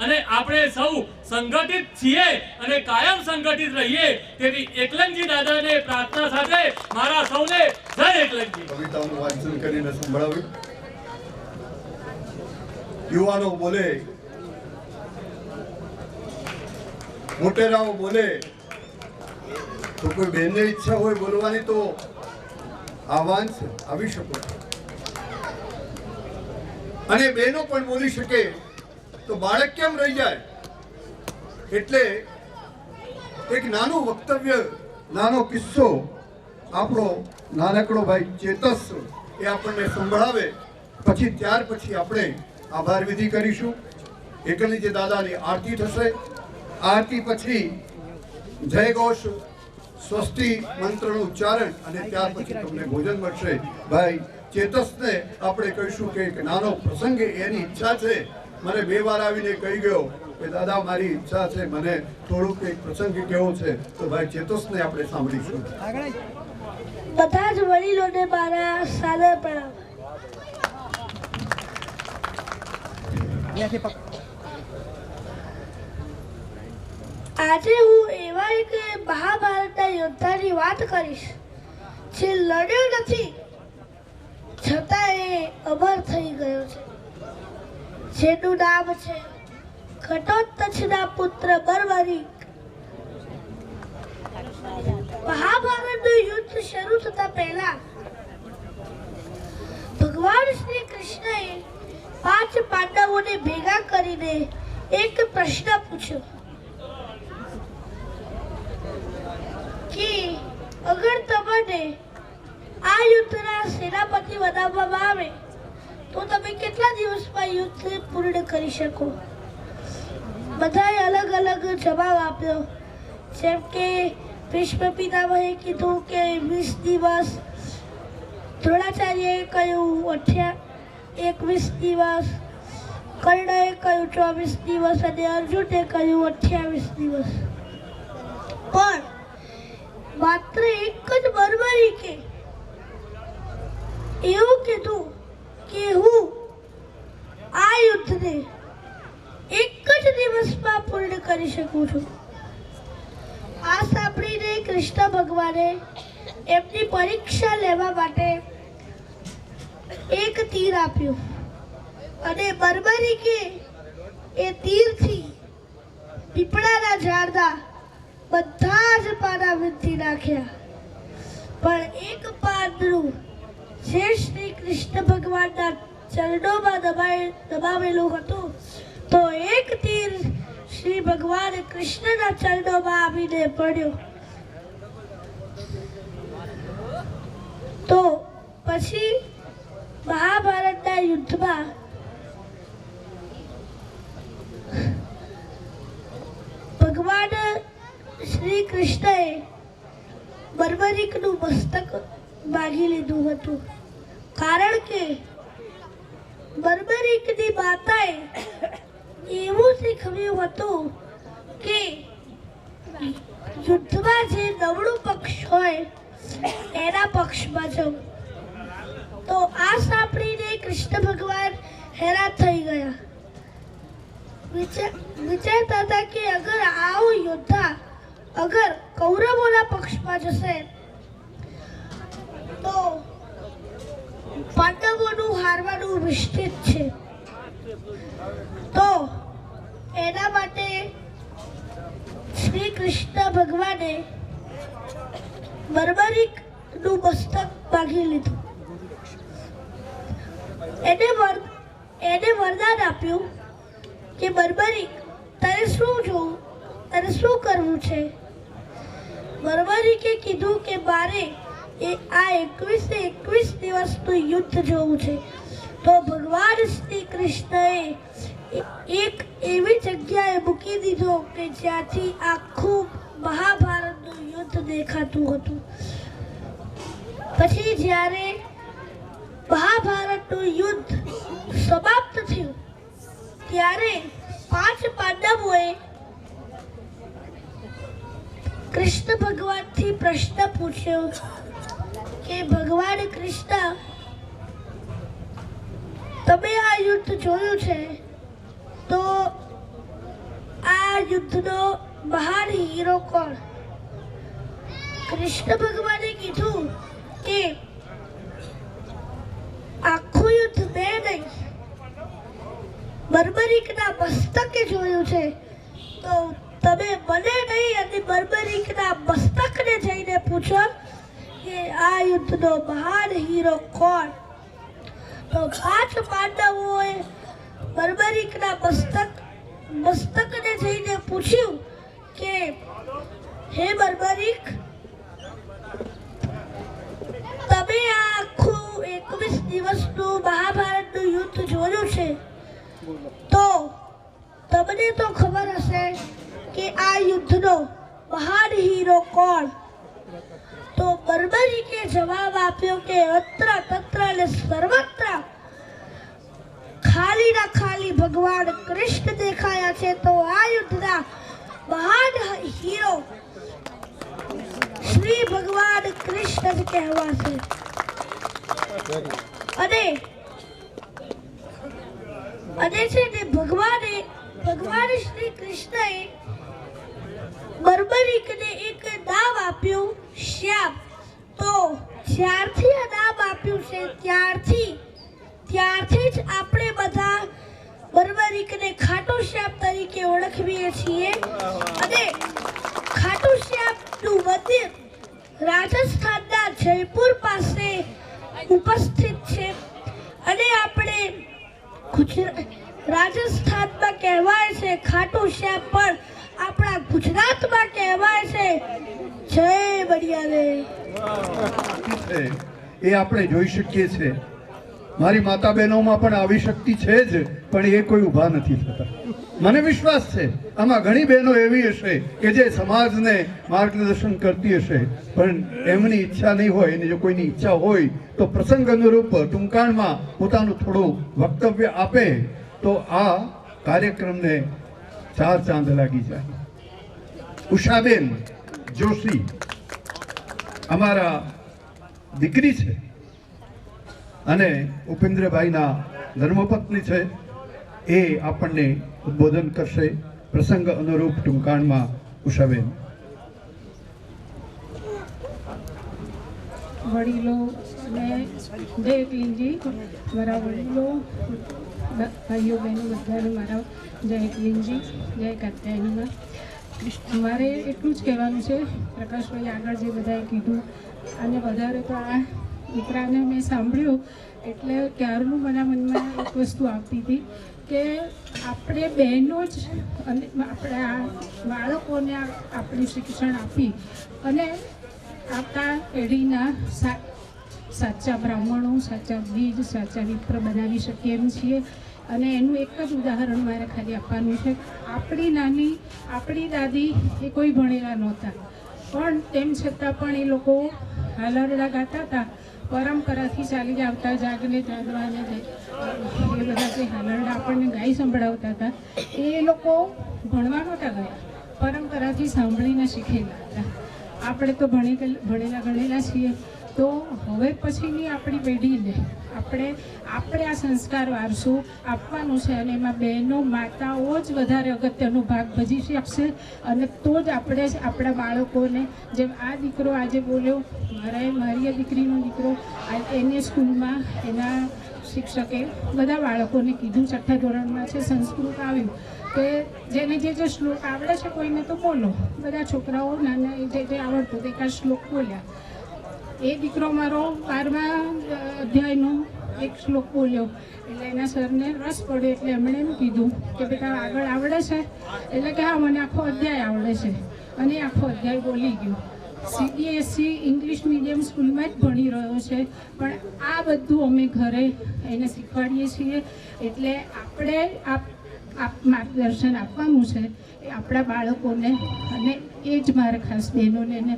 અને આપણે સૌ સંગઠિત છીએ અને કાયમ સંગઠિત રહીએ તેવી એકલનજી દાદાને પ્રાર્થના સાથે મારા સૌને જય એકલનજી. કવિતાઓનું વાંચન કરીને સંભળાવ્યું. યુવાનો બોલે, મોટેરાઓ બોલે, તો કોઈ બહેનને ઈચ્છા હોય બોલવાની તો આહવાન છે, આવી શકો. અને બહેનો પણ બોલી શકે તો બાળક કેમ રહી જાય. એટલે એક નાનું વક્તવ્ય, નાનો કિસ્સો આપણો નાનકડો ભાઈ ચેતસ એ આપણને સંભળાવે. ત્યાર પછી આપણે આભાર વિધિ કરીશું. એકલજી દાદાની આરતી થશે. આરતી પછી જય ઘોષ સ્વસ્તિ મંત્રનું ઉચ્ચારણ અને ત્યાર પછી તમને ભોજન મળશે. ભાઈ ચેતસને આપણે કહીશું કે એક નાનો પ્રસંગ એની ઈચ્છા છે. મને 2 વાર આવીને કહી ગયો કે દાદા મારી ઈચ્છા છે, મને થોડુંક એક પ્રસંગ કેવો છે. તો ભાઈ ચેતસને આપણે સાંભળીશું. બધા જ વડીલોને મારા સાદર પ્રણામ. આજે હું એવા એક મહાભારતના યોદ્ધાની વાત કરીશ જે લડ્યો નથી છતાં એ અમર થઈ ગયો છે. જેનું નામ છે ઘટોત્કચના પુત્ર બર્બરીક. મહાભારતનું યુદ્ધ શરૂ થતા પહેલા ભગવાન શ્રી કૃષ્ણએ 5 પાંડવોને ભેગા કરીને એક પ્રશ્ન પૂછ્યો કે અગર તમને આ યુદ્ધના સેનાપતિ બનાવવામાં આવે તો તમે કેટલા દિવસમાં યુદ્ધ પૂર્ણ કરી શકો. બધાએ અલગ અલગ જવાબ આપ્યો. જેમ કે ભીષ્મ પિતામહે કીધું કે 20 દિવસ, દ્રોણાચાર્યએ કહ્યું 21 દિવસ, કર્ણએ કહ્યું 24 દિવસ અને અર્જુને કહ્યું 28 દિવસ. પણ માત્ર એક જ બર્બરીકે એવું કીધું કે હું આ યુદ્ધને એક જ દિવસમાં પૂર્ણ કરી શકું છું. આ સાંભળીને કૃષ્ણ ભગવાને એમની પરીક્ષા લેવા માટે એક તીર આપ્યું અને બર્બરીકે એ તીરથી પીપળાના ઝાડના બધા જ પાના વીંધી નાખ્યા. પણ એક પાનનું જે શ્રી કૃષ્ણ ભગવાનના ચરણોમાં દબાવેલું હતું, તો એક તીર શ્રી ભગવાન કૃષ્ણના ચરણોમાં આવીને પડ્યો. તો પછી મહાભારતના યુદ્ધમાં ભગવાન શ્રી કૃષ્ણએ બર્બરીકનું મસ્તક માગી લીધું હતું, કારણ કે બર્બરીકની માતાએ એવું શીખવ્યું હતું કે યુદ્ધમાં જે નબળું પક્ષ હોય એના પક્ષમાં જવું. તો આ સાંભળીને કૃષ્ણ ભગવાન હેરાન થઈ ગયા. વિચારતા હતા કે અગર આવો યોદ્ધા અગર કૌરવોના પક્ષમાં જશે તો પાંડવોનું હારવાનું નિશ્ચિત છે. તો એના માટે શ્રી કૃષ્ણ ભગવાને બર્બરીકનું મસ્તક માગી લીધું. એને વરદાન આપ્યું કે બર્બરીક, તારે શું જોવું, તારે શું કરવું છે? બર્બરીકે કીધું કે મારે આ 21 દિવસનું યુદ્ધ જોવું છે. તો ભગવાન શ્રી કૃષ્ણએ એક એવી જગ્યાએ મૂકી દીધો કે જ્યાંથી આખું મહાભારતનું યુદ્ધ દેખાતું હતું. પછી જ્યારે મહાભારતનું યુદ્ધ સમાપ્ત થયું ત્યારે 5 પાંડવોએ કૃષ્ણ ભગવાનથી પ્રશ્ન પૂછ્યો કે ભગવાન કૃષ્ણ, તમે આ યુદ્ધ જોયું છે, તો આ યુદ્ધનો મહાન હીરો કોણ? કૃષ્ણ ભગવાને કીધું કે આખું યુદ્ધ મેં નહીં, બર્બરીકના મસ્તકે જોયું છે. તો તમે મને નહીં અને બર્બરીકના મસ્તકને જઈને પૂછો કે આ યુદ્ધનો મહાન હીરો કોણ? તો 5 પાંડવોએ બર્બરીકના મસ્તકને જઈને પૂછ્યું કે હે બર્બરીક, તમે આ આખું 21 દિવસનું મહાભારતનું યુદ્ધ જોયું છે, તો તમને તો ખબર હશે કે આ યુદ્ધનો મહાન હીરો કોણ? તો બર્બરીકે જવાબ આપ્યો કે અત્ર તત્ર અને સર્વત્ર ખાલીના ખાલી ભગવાન કૃષ્ણ દેખાયા છે. તો આ યુદ્ધના મહાન હીરો શ્રી ભગવાન કૃષ્ણ જ કહેવાશે. અને છે ને ભગવાન શ્રી કૃષ્ણએ બર્બરીકને એક નામ આપ્યું, શ્યામ. તો જ્યારથી આ નામ આપ્યું છે ત્યારથી જ આપણે બધા બર્બરીકને ખાટુ શ્યામ તરીકે ઓળખીએ છીએ. અને ખાટુ શ્યામનું મંદિર રાજસ્થાનના જયપુર પાસે ઉપસ્થિત છે. અને આપણે રાજસ્થાનમાં કહેવાય છે ખાટુ શ્યામ, પણ આપણા ગુજરાતમાં કહેવાય છે જય બળિયાને. એ આપણે જોઈ શકીએ છીએ. મારી માતા બહેનોમાં પણ આવી શક્તિ છે જ, પણ એ કોઈ ઊભા નથી થતા. મને વિશ્વાસ છે આમાં ઘણી બહેનો એવી હશે કે જે સમાજને માર્ગદર્શન કરતી હશે, પણ એમની ઈચ્છા નહીં હોય. અને જો કોઈની ઈચ્છા હોય તો પ્રસંગ અનુરૂપ ટૂંકાણમાં પોતાનું થોડું વક્તવ્ય આપે તો આ કાર્યક્રમને 4 ચાંદ લાગી જાય. ઉષાબેન જોશી અમારા દીકરી છે અને ઉપેન્દ્રભાઈના ધર્મપત્ની છે. એ આપણને ઉદ્બોધન કરશે. પ્રસંગ અનુરૂપ ટૂંકાણમાં ઉષાબેન. વડીલો અને જય એકલિંગજી, મારા વડીલો, ભાઈઓ બહેનો બધાને મારા જય એકલિંગજી, જય કાત્યાયનીમાં. મારે એટલું જ કહેવાનું છે, પ્રકાશભાઈ આગળ જે બધાએ કીધું અને વધારે તો આ દીકરાને મેં સાંભળ્યું એટલે ત્યારનું મારા મનમાં એક વસ્તુ આવતી હતી કે આપણે બહેનો જ અને આપણે આ બાળકોને આપણું શિક્ષણ આપી અને આપણા પેઢીના સાચા બ્રાહ્મણો, સાચા બીજ, સાચા મિત્ર બનાવી શકીએ એમ છીએ. અને એનું એક જ ઉદાહરણ મારે ખાલી આપવાનું છે. આપણી દાદી એ કોઈ ભણેલા નહોતા, પણ તેમ છતાં પણ એ લોકો હાલરડા ગાતા હતા. પરંપરાથી ચાલી આવતા જાગને જાગવાને એ બધા જે હાલરડા આપણને ગાઈ સંભળાવતા હતા એ લોકો ભણવા નહોતા ગયા, પરંપરાથી સાંભળીને શીખેલા હતા. આપણે તો ભણેલા ગણેલા છીએ. તો હવે પછીની આપણી પેઢીને આપણે આ સંસ્કાર વારસો આપવાનો છે અને એમાં બહેનો, માતાઓ જ વધારે અગત્યનો ભાગ ભજી શકશે. અને તો જ આપણે આપણા બાળકોને, જેમ આ દીકરો આજે બોલ્યો, મારી દીકરીનો દીકરો એને સ્કૂલમાં એના શિક્ષકે બધા બાળકોને કીધું, 6ઠ્ઠા ધોરણમાં છે, સંસ્કૃત આવ્યું કે જેને જે શ્લોક આવડે છે કોઈને તો બોલો. બધા છોકરાઓ નાના જે આવડતું તે એકાદ શ્લોક બોલ્યા. એ દીકરો મારો 12મા અધ્યાયનો એક શ્લોક બોલ્યો એટલે એના સરને રસ પડ્યો એટલે એમણે એમ કીધું કે બેટા આગળ આવડે છે? એટલે કે હા, મને આખો અધ્યાય આવડે છે. અને આખો અધ્યાય બોલી ગયો. CBSE ઇંગ્લિશ મીડિયમ સ્કૂલમાં જ ભણી રહ્યો છે, પણ આ બધું અમે ઘરે એને શીખવાડીએ છીએ. એટલે આપણે માર્ગદર્શન આપવાનું છે એ આપણા બાળકોને. અને એ જ મારે ખાસ બહેનોને અને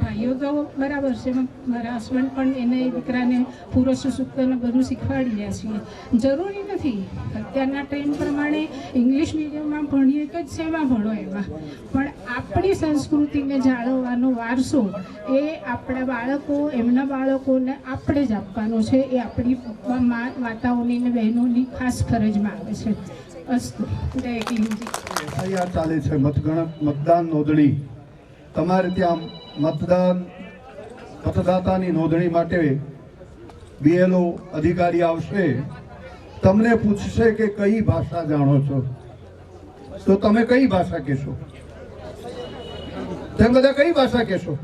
ભાઈઓ તો બરાબર છે, મારા હસબન્ડ પણ એને દીકરાને પુરુષ સૂક્તને બધું શીખવાડી રહ્યા છીએ. જરૂરી નથી અત્યારના ટ્રેન્ડ પ્રમાણે ઇંગ્લિશ મીડિયમમાં ભણીએ કે શેમાં ભણો એમાં, પણ આપણી સંસ્કૃતિને જાળવવાનો વારસો એ આપણા બાળકો, એમના બાળકોને આપણે જ આપવાનો છે. એ આપણી માતાઓની ને બહેનોની ખાસ ફરજમાં આવે છે. અસ્તુ. જય એકલિંગજી. તૈયાર ચાલે છે મતદાન નોંધણી. તમારે ત્યાં મતદાતાની નોંધણી માટે BLO અધિકારી આવશે, તમને પૂછશે કે કઈ ભાષા જાણો છો, તો તમે કઈ ભાષા કહેશો? તમે બધા કઈ ભાષા કહેશો?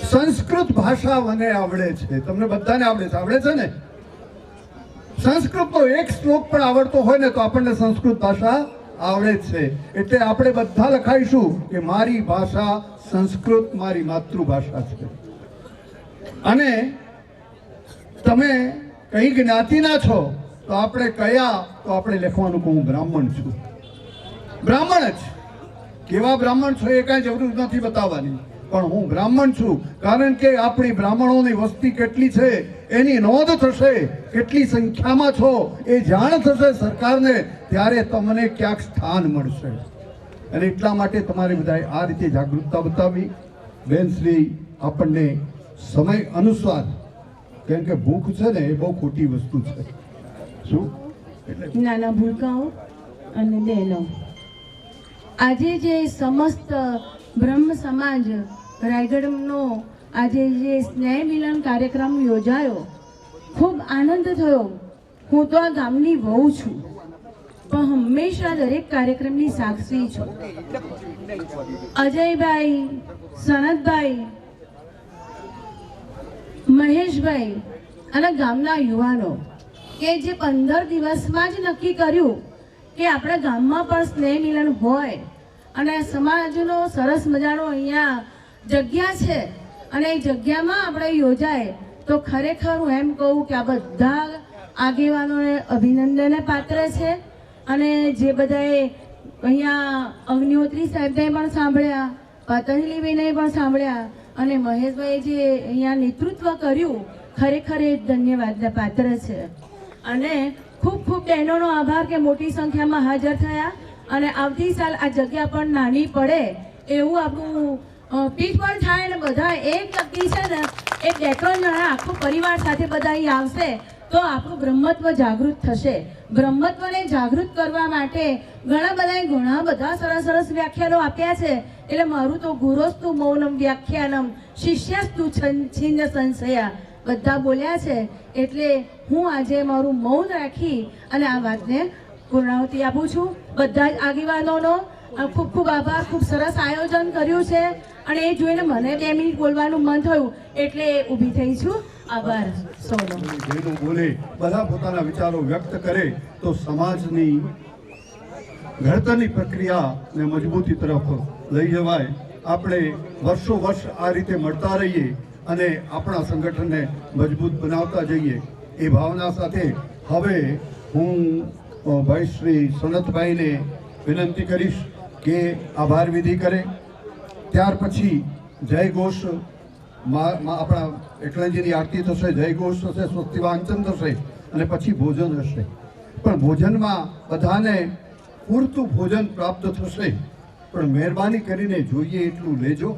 સંસ્કૃત ભાષા મને આવડે છે. તમને બધાને આવડે છે ને? સંસ્કૃતનો એક શ્લોક પણ આવડતો હોય ને તો આપણને સંસ્કૃત ભાષા આવડે છે. એટલે આપણે બધા લખાઈશું કે મારી ભાષા સંસ્કૃત મારી માતૃભાષા છે. અને તમે કઈ જ્ઞાતિના છો તો આપણે કયા, તો આપણે લખવાનું કે હું બ્રાહ્મણ છું. બ્રાહ્મણ જ. કેવા બ્રાહ્મણ છો એ કાંઈ જરૂર નથી બતાવવાની, પણ હું બ્રાહ્મણ છું. કારણ કે આપણી બ્રાહ્મણોની વસ્તી કેટલી છે એની નોંધ થશે, કેટલી સંખ્યામાં છો એ જાણ થશે સરકારને, ત્યારે તમને ક્યાંક સ્થાન મળશે. અને એટલા માટે તમારે બધાએ આ રીતે જાગૃતતા બતાવી. બેનશ્રી આપણને સમય અનુસાર, કેમ કે ભૂખ છે ને એ બહુ ખોટી વસ્તુ છે. શું નાના ભૂલકાઓ અને બહેનો, આજે જે સમસ્ત બ્રહ્મ સમાજ રાયગઢનો આજે જે સ્નેહ મિલન કાર્યક્રમ યોજાયો, ખૂબ આનંદ થયો. હું તો આ ગામની વહુ છું, પણ હંમેશા દરેક કાર્યક્રમની સાક્ષી છું. અજયભાઈ, સનતભાઈ, મહેશભાઈ અને ગામના યુવાનો કે જે 15 દિવસમાં જ નક્કી કર્યું કે આપણા ગામમાં પણ સ્નેહ મિલન હોય અને સમાજનો સરસ મજાનો અહીંયા જગ્યા છે અને એ જગ્યામાં આપણે યોજાય, તો ખરેખર હું એમ કહું કે આ બધા આગેવાનોને અભિનંદનને પાત્ર છે. અને જે બધાએ અહીંયા અગ્નિહોત્રી સાહેબને પણ સાંભળ્યા, પતંજલિબેને પણ સાંભળ્યા અને મહેશભાઈએ જે અહીંયા નેતૃત્વ કર્યું, ખરેખર એ ધન્યવાદના પાત્ર છે. અને ખૂબ ખૂબ બહેનોનો આભાર કે મોટી સંખ્યામાં હાજર થયા. અને આવતી સાલ આ જગ્યા પણ નાની પડે એવું આપણું પીઠ પણ થાય અને બધા એક નક્કી છે ને, એ 2-3 જણા આખો પરિવાર સાથે બધા અહીં આવશે તો આપણું બ્રહ્મત્વ જાગૃત થશે. બ્રહ્મત્વને જાગૃત કરવા માટે ઘણા બધા સરસ વ્યાખ્યાનો આપ્યા છે. એટલે મારું તો ગુરોસ્તુ મૌનમ વ્યાખ્યાનમ શિષ્યસ્તુ છિન્ન સંશયા બધા બોલ્યા છે. એટલે હું આજે મારું મૌન રાખી અને આ વાતને પૂર્ણાહુતિ આપું છું. બધા જ આગેવાનોનો ખૂબ ખૂબ આભાર. ખૂબ સરસ આયોજન કર્યું છે અને એ જોઈને મને 2 મિનિટ બોલવાનું મન થયું એટલે ઊભી થઈ છું. આભાર સૌનો. જેનું બોલે બધા પોતાના વિચારો વ્યક્ત કરે તો સમાજની ઘડતરની પ્રક્રિયાને મજબૂતી તરફ લઈ જવાય. આપણે વર્ષો વર્ષ આ રીતે મળતા રહીએ અને આપણા સંગઠનને મજબૂત બનાવતા જઈએ એ ભાવના સાથે હવે હું ભાઈ શ્રી સનતભાઈને વિનંતી કરીશ કે આભાર વિધિ કરે. ત્યાર પછી જય ઘોષ આપણા એકલંજીની આરતી થશે, જય ઘોષ થશે, સ્વસ્તિ વાંચન થશે અને પછી ભોજન હશે. પણ ભોજનમાં બધાને પૂરતું ભોજન પ્રાપ્ત થશે, પણ મહેરબાની કરીને જોઈએ એટલું લેજો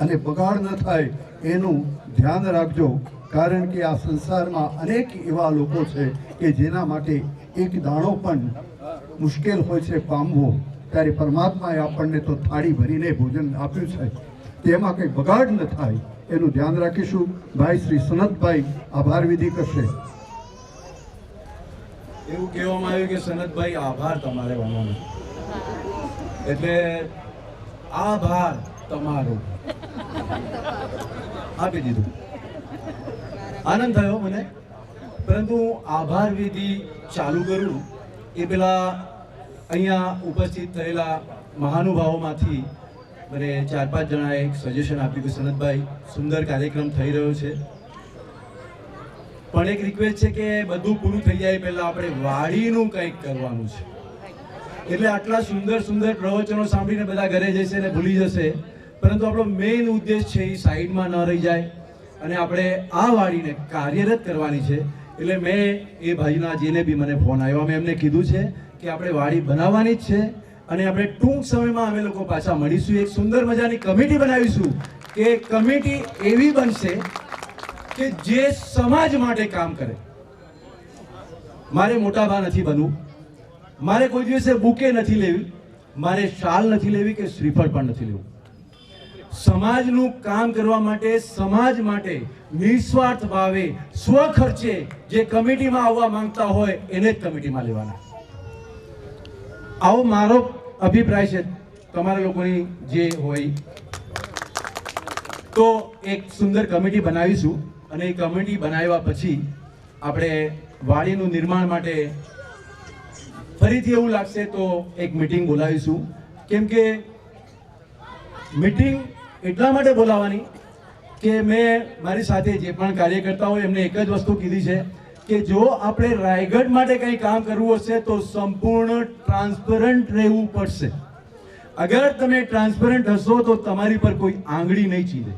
અને બગાડ ન થાય એનું ધ્યાન રાખજો. કારણ કે આ સંસારમાં અનેક એવા લોકો છે કે જેના માટે એક દાણો પણ મુશ્કેલ હોય છે પામવો. ત્યારે પરમાત્માએ આપણને તો થાળી ભરીને ભોજન આપ્યું છે, તેમાં કંઈ બગાડ ન થાય એનું ધ્યાન રાખીશું. ભાઈ શ્રી સનતભાઈ આભાર વિધિ કરશે. એવું કહેવામાં આવ્યું કે સનતભાઈ આભાર તમારે માનવાનો, એટલે આભાર તમારો આપી દીધું. આનંદ થયો મને. પરંતુ આભાર વિધિ ચાલુ કરું એ પેલા અહીંયા ઉપસ્થિત થયેલા મહાનુભાવોમાંથી મને 4-5 જણાએ એક સજેશન આપ્યું કે સનતભાઈ સુંદર કાર્યક્રમ થઈ રહ્યો છે, પણ એક રિક્વેસ્ટ છે કે બધું પૂરું થઈ જાય પહેલા આપણે વાડીનું કંઈક કરવાનું છે. એટલે આટલા સુંદર પ્રવચનો સાંભળીને બધા ઘરે જશે અને ભૂલી જશે, પરંતુ આપણો મેઇન ઉદ્દેશ છે એ સાઈડમાં ન રહી જાય અને આપણે આ વાડીને કાર્યરત કરવાની છે. એટલે મેં એ ભાઈના જેને બી મને ફોન આવ્યો, મેં એમને કીધું છે કે આપણે વાડી બનાવવાની જ છે અને આપણે ટૂંક સમયમાં અમે લોકો પાછા મળીશું. એક સુંદર મજાની કમિટી બનાવીશું કે કમિટી એવી બનશે કે જે સમાજ માટે કામ કરે. મારે મોટા ભા નથી બનવું, મારે કોઈ દિવસે બુકે નથી લેવી, મારે શાલ નથી લેવી કે શ્રીફળ પણ નથી લેવું. સમાજનું કામ કરવા માટે, સમાજ માટે નિસ્વાર્થ ભાવે સ્વખર્ચે જે કમિટીમાં આવવા માંગતા હોય એને જ કમિટીમાં લેવાના. આવો મારો અભિપ્રાય છે. તમારા લોકોની જે હોય તો એક સુંદર કમિટી બનાવીશું અને એ કમિટી બનાવ્યા પછી આપણે વાડીનું નિર્માણ માટે ફરીથી એવું લાગશે તો એક મીટિંગ બોલાવીશું. કેમ કે મીટિંગ એટલા માટે બોલાવવાની કે મેં મારી સાથે જે પણ કાર્યકર્તા હોય એમને એક જ વસ્તુ કીધી છે કે જો આપણે રાયગઢ માટે કંઈ કામ કરવું હશે તો સંપૂર્ણ ટ્રાન્સપરન્ટ રહેવું પડશે. અગર તમે ટ્રાન્સપરન્ટ હશો તો તમારી પર કોઈ આંગળી નહીં ચીરે.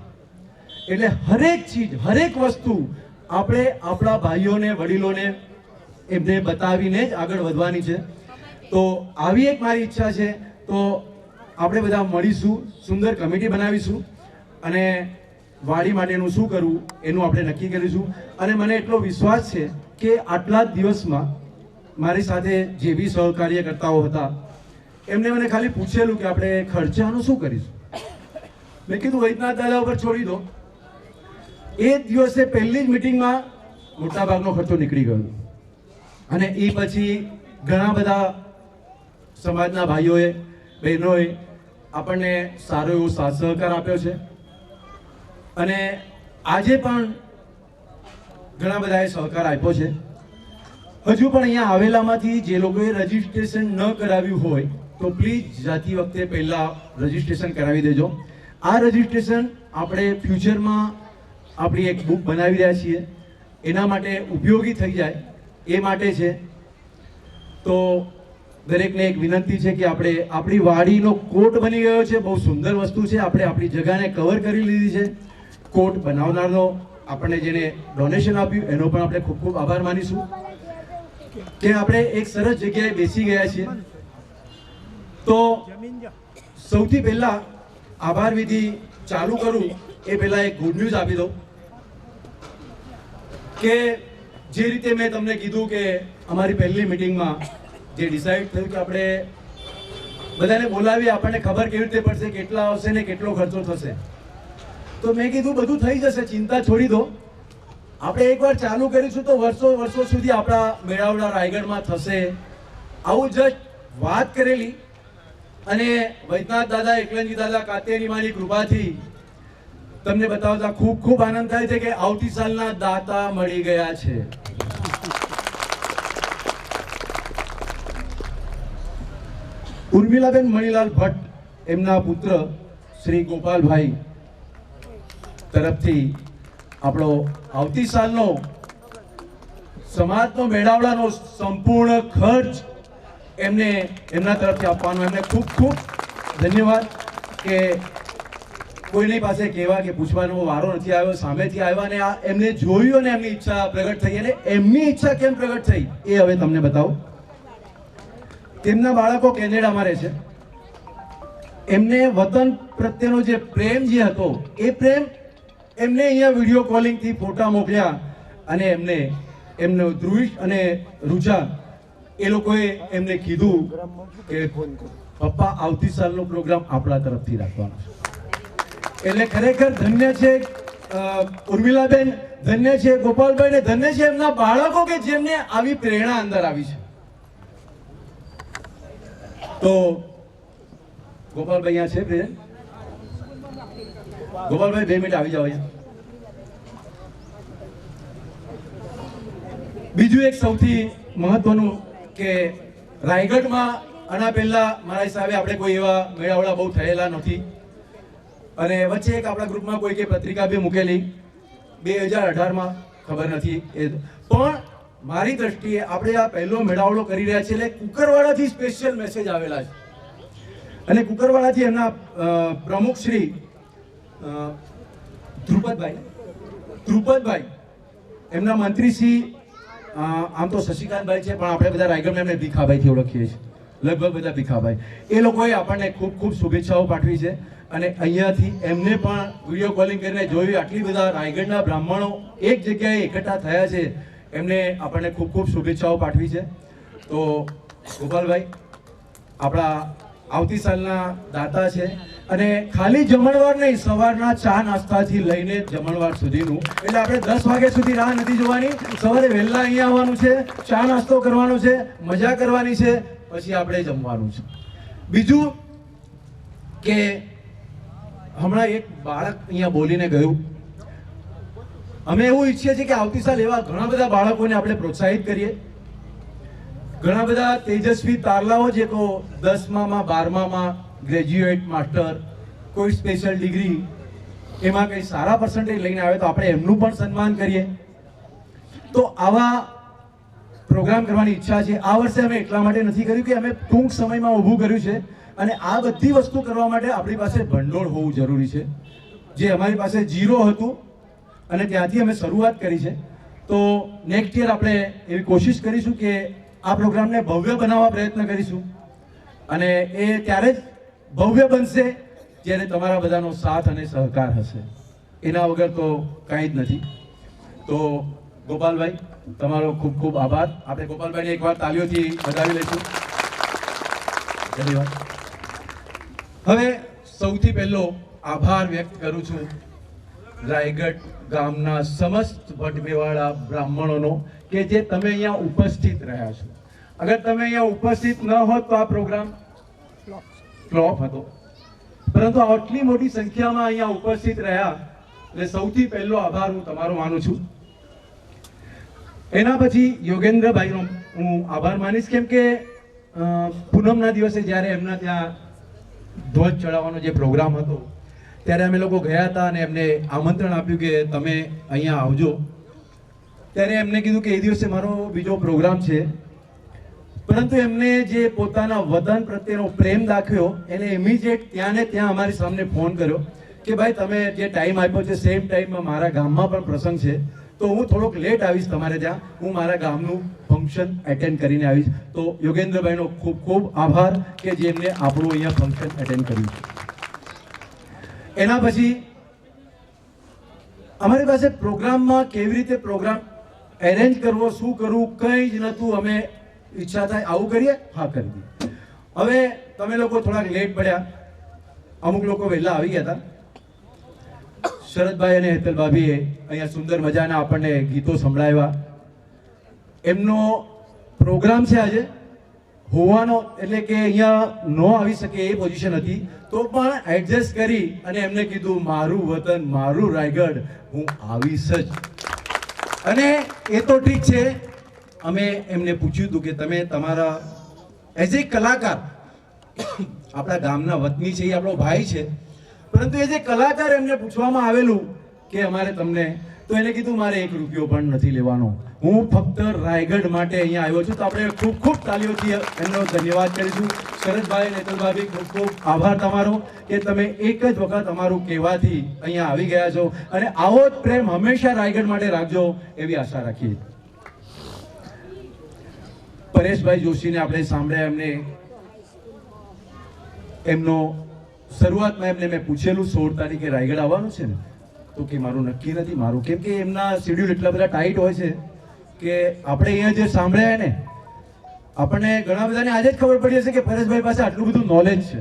એટલે હરેક ચીજ, હરેક વસ્તુ આપણે આપણા ભાઈઓને, વડીલોને એમને બતાવીને જ આગળ વધવાની છે. તો આવી એક મારી ઈચ્છા છે. તો આપણે બધા મળીશું, સુંદર કમિટી બનાવીશું અને વાડી માટેનું શું કરવું એનું આપણે નક્કી કરીશું. અને મને એટલો વિશ્વાસ છે કે આટલા જ દિવસમાં મારી સાથે જે બી સહકાર્યકર્તાઓ હતા એમને મને ખાલી પૂછેલું કે આપણે ખર્ચાનું શું કરીશું. મેં કીધું વૈદ્યનાથ દાદા ઉપર છોડી દો. એ દિવસે પહેલી જ મિટિંગમાં મોટાભાગનો ખર્ચો નીકળી ગયો અને એ પછી ઘણા બધા સમાજના ભાઈઓએ, બહેનોએ આપણને સારો એવો સાથ સહકાર આપ્યો છે અને આજે પણ ઘણા બધાએ સહકાર આપ્યો છે. હજુ પણ અહીંયા આવેલામાંથી જે લોકોએ રજીસ્ટ્રેશન ન કરાવ્યું હોય તો પ્લીઝ જાતી વખતે પહેલાં રજીસ્ટ્રેશન કરાવી દેજો. આ રજીસ્ટ્રેશન આપણે ફ્યુચરમાં આપણી એક બુક બનાવી રહ્યા છીએ, એના માટે ઉપયોગી થઈ જાય એ માટે છે. તો દરેકને એક વિનંતી છે કે આપણે આપણી વાડીનો કોટ બની ગયો છે, બહુ સુંદર વસ્તુ છે. આપણે આપણી જગાને કવર કરી લીધી છે. કોટ બનાવનારનો, આપણને જેને ડોનેશન આપ્યું એનો પણ આપણે ખૂબ ખૂબ આભાર માનીશું કે આપણે એક સરસ જગ્યાએ બેસી ગયા છીએ. તો સૌથી પહેલા આભાર વિધિ ચાલુ કરું એ પહેલા એક ગુડ ન્યૂઝ આપી દઉં કે જે રીતે મેં તમને કીધું કે અમારી પહેલી મિટિંગમાં જે ડિસાઈડ થયું કે આપણે બધાને બોલાવી, આપણને ખબર કેવી રીતે પડશે કેટલા આવશે ને કેટલો ખર્ચો થશે, તો મેં કીધું બધું થઈ જશે, ચિંતા છોડી દો, આપણે એકવાર ચાલુ કરીશું તો વર્ષો સુધી આપણા મેળાવડા રાયગઢમાં થશે. આવું જસ્ટ વાત કરેલી અને વૈદ્યનાથ દાદા, એકલનજી દાદા, કાત્યાયની માની કૃપાથી તમને બતાવતા ખૂબ ખૂબ આનંદ થાય છે કે આવતી સાલના દાતા મળી ગયા છે. ઉર્મિલાબેન મણિલાલ ભટ્ટ એમના પુત્ર શ્રી ગોપાલભાઈ તરફથી આપણો આવતી સાલનો સમાજનો મેળાવડાનો સંપૂર્ણ ખર્ચ એમને એમના તરફથી આપવાનો. એમને ખૂબ ખૂબ ધન્યવાદ કે કોઈની પાસે કહેવા કે પૂછવાનો વારો નથી આવ્યો, સામેથી આવ્યા અને આ એમને જોયું અને એમની ઈચ્છા પ્રગટ થઈ. અને એમની ઈચ્છા કેમ પ્રગટ થઈ એ હવે તમને બતાવું. તેમના બાળકો કેનેડામાં રહે છે. એમને વતન પ્રત્યેનો જે પ્રેમ જે હતો એ પ્રેમ એમને અહીંયા વિડીયો કોલિંગથી ફોટા મોકલ્યા અને એમને ધ્રુવીશ અને રૂચા એ લોકોએ એમને કીધું કે પપ્પા આવતી સાલનો પ્રોગ્રામ આપણા તરફથી રાખવાનો છે. એટલે ખરેખર ધન્ય છે ઉર્મિલાબેન, ધન્ય છે ગોપાલભાઈ ને ધન્ય છે એમના બાળકો કે જેમને આવી પ્રેરણા અંદર આવી છે. તો ગોપાલભાઈ અહીંયા છે પ્રેઝન્ટ? ગોપાલભાઈ 2 મિનિટ આવી જાઓ અહીંયા. બીજું એક સૌથી મહત્વનું કે રાયગઢમાં આના પહેલા મારા હિસાબે આપણે કોઈ એવા મેળાવડા બહુ થયેલા નથી. અને વચ્ચે એક આપણા ગ્રુપમાં કોઈ કે પત્રિકા બી મૂકેલી 2018માં, ખબર નથી એ, પણ મારી દ્રષ્ટિએ આપણે આ પહેલો મેળાવડો કરી રહ્યા છીએ એટલે કુકરવાડાથી સ્પેશિયલ મેસેજ આવેલા છે. અને કુકરવાડાથી એમના પ્રમુખ શ્રી ધ્રુપદભાઈ, એમના મંત્રી શ્રી આમ તો શશિકાંતભાઈ છે પણ આપણે બધા રાયગઢમાં એમને ભીખાભાઈથી ઓળખીએ છીએ, લગભગ બધા ભીખાભાઈ. એ લોકોએ આપણને ખૂબ ખૂબ શુભેચ્છાઓ પાઠવી છે. અને અહીંયાથી એમને પણ વિડીયો કોલિંગ કરીને જોયું, આટલી બધા રાયગઢના બ્રાહ્મણો એક જગ્યાએ એકઠા થયા છે, એમને આપણને ખૂબ ખૂબ શુભેચ્છાઓ પાઠવી છે. તો ગોપાલભાઈ આપણા આવતી સાલના દાતા છે. અને ખાલી જમણવાર નહીં, સવારના ચા નાસ્તાથી લઈને જમણવાર સુધીનું, એટલે આપણે 10 વાગ્યા સુધી રાહ નથી જોવાની, સવારે વહેલા અહીંયા આવવાનું છે, ચા નાસ્તો કરવાનો છે, મજા કરવાની છે, પછી આપણે જમવાનું છે. બીજું કે હમણાં એક બાળક અહીંયા બોલીને ગયું, અમે એવું ઈચ્છીએ છીએ કે આવતી સાલ એવા ઘણા બધા બાળકોને આપણે પ્રોત્સાહિત કરીએ. ઘણા બધા તેજસ્વી તારલાઓ જે કહો 10માં 12માં ગ્રેજ્યુએટ, માસ્ટર, કોઈ સ્પેશિયલ ડિગ્રી, એમાં કંઈ સારા પર્સન્ટેજ લઈને આવે તો આપણે એમનું પણ સન્માન કરીએ. તો આવા પ્રોગ્રામ કરવાની ઈચ્છા છે. આ વર્ષે અમે એટલા માટે નથી કર્યું કે અમે ટૂંક સમયમાં ઊભું કર્યું છે અને આ બધી વસ્તુ કરવા માટે આપણી પાસે ભંડોળ હોવું જરૂરી છે, જે અમારી પાસે 0 હતું અને ત્યાંથી અમે શરૂઆત કરી છે. તો નેક્સ્ટ યર આપણે એવી કોશિશ કરીશું કે આ પ્રોગ્રામને ભવ્ય બનાવવા પ્રયત્ન કરીશું અને એ ત્યારે જ ભવ્ય બનશે જ્યારે તમારા બધાનો સાથ અને સહકાર હશે. એના વગર તો કાંઈ જ નથી. તો ગોપાલભાઈ તમારો ખૂબ ખૂબ આભાર. આપણે ગોપાલભાઈને એકવાર તાલીઓથી વધાવી લઈશું. ધન્યવાદ. હવે સૌથી પહેલો આભાર વ્યક્ત કરું છું રાયગઢ ગામના સમસ્ત ભટમેવાળા બ્રાહ્મણોનો કે જે તમે અહીંયા ઉપસ્થિત રહ્યા છો. અગર તમે અહીંયા ઉપસ્થિત ન હોત તો આ પ્રોગ્રામ ફ્લોપ હતો, પરંતુ આટલી મોટી સંખ્યામાં અહીંયા ઉપસ્થિત રહ્યા એટલે સૌથી પહેલો આભાર હું તમારો માનું છું. એના પછી યોગેન્દ્રભાઈનો હું આભાર માનીશ, કેમ કે પૂનમના દિવસે જ્યારે એમના ત્યાં ધ્વજ ચડાવવાનો જે પ્રોગ્રામ હતો ત્યારે અમે લોકો ગયા હતા અને એમને આમંત્રણ આપ્યું કે તમે અહીંયા આવજો. ત્યારે એમને કીધું કે એ દિવસે મારો બીજો પ્રોગ્રામ છે, પરંતુ એમને જે પોતાના વતન પ્રત્યેનો પ્રેમ દાખવ્યો એને ઇમિડિયેટ ત્યાં ને ત્યાં અમારી સામે ફોન કર્યો કે ભાઈ તમે જે ટાઈમ આપ્યો છે સેમ ટાઈમમાં મારા ગામમાં પણ પ્રસંગ છે, તો હું થોડોક લેટ આવીશ તમારે ત્યાં, હું મારા ગામનું ફંક્શન એટેન્ડ કરીને આવીશ. તો યોગેન્દ્રભાઈનો ખૂબ ખૂબ આભાર કે જેમને આપણું અહીંયા ફંક્શન એટેન્ડ કર્યું. એના પછી અમારી પાસે પ્રોગ્રામમાં કેવી રીતે પ્રોગ્રામ એરેન્જ કરવો, શું કરવું કંઈ જ નહોતું. અમે ઈચ્છા થાય આવું કરીએ, હા કરી દઈએ. હવે તમે લોકો થોડાક લેટ પડ્યા, અમુક લોકો વહેલા આવી ગયા હતા. શરદભાઈ અને હેતલ ભાભીએ અહીંયા સુંદર મજાના આપણને ગીતો સંભળાવ્યા. એમનો પ્રોગ્રામ છે આજે હોવાનો, એટલે કે અહીંયા ન આવી શકે એ પોઝિશન હતી, તો પણ એડજસ્ટ કરી અને એમને કીધું મારું વતન મારું રાયગઢ, હું આવીશ જ. અને એ તો ઠીક છે, અમે એમને પૂછ્યું હતું કે તમે તમારા એઝ એ કલાકાર, આપણા ગામના વતની છે, એ આપણો ભાઈ છે, પરંતુ એઝ એ કલાકાર એમને પૂછવામાં આવેલું કે અમારે તમને, તો એને કીધું મારે 1 રૂપિયો પણ નથી લેવાનો, હું ફક્ત રાયગઢ માટે અહીંયા આવ્યો છું. તો આપણે ખૂબ ખૂબ તાલીઓથી એમનો ધન્યવાદ કરીશું. શરદભાઈ, નેતલભાભી, ખૂબ ખૂબ આભાર તમારો કે તમે એક જ વખત અમારું કહેવાથી અહીંયા આવી ગયા છો, અને આવો જ પ્રેમ હંમેશા રાયગઢ માટે રાખજો એવી આશા રાખીએ. પરેશભાઈ જોશીને આપણે સાંભળ્યા. એમનો શરૂઆતમાં એમને મેં પૂછેલું 16 તારીખે રાયગઢ આવવાનું છે ને, તો કે મારું નક્કી નથી. મારું કેમ કે એમના શેડ્યુલ એટલા બધા ટાઈટ હોય છે કે આપણે અહીંયા જે સાંભળ્યા ને, આપણને ઘણા બધાને આજે જ ખબર પડી હશે કે પરેશભાઈ પાસે આટલું બધું નોલેજ છે.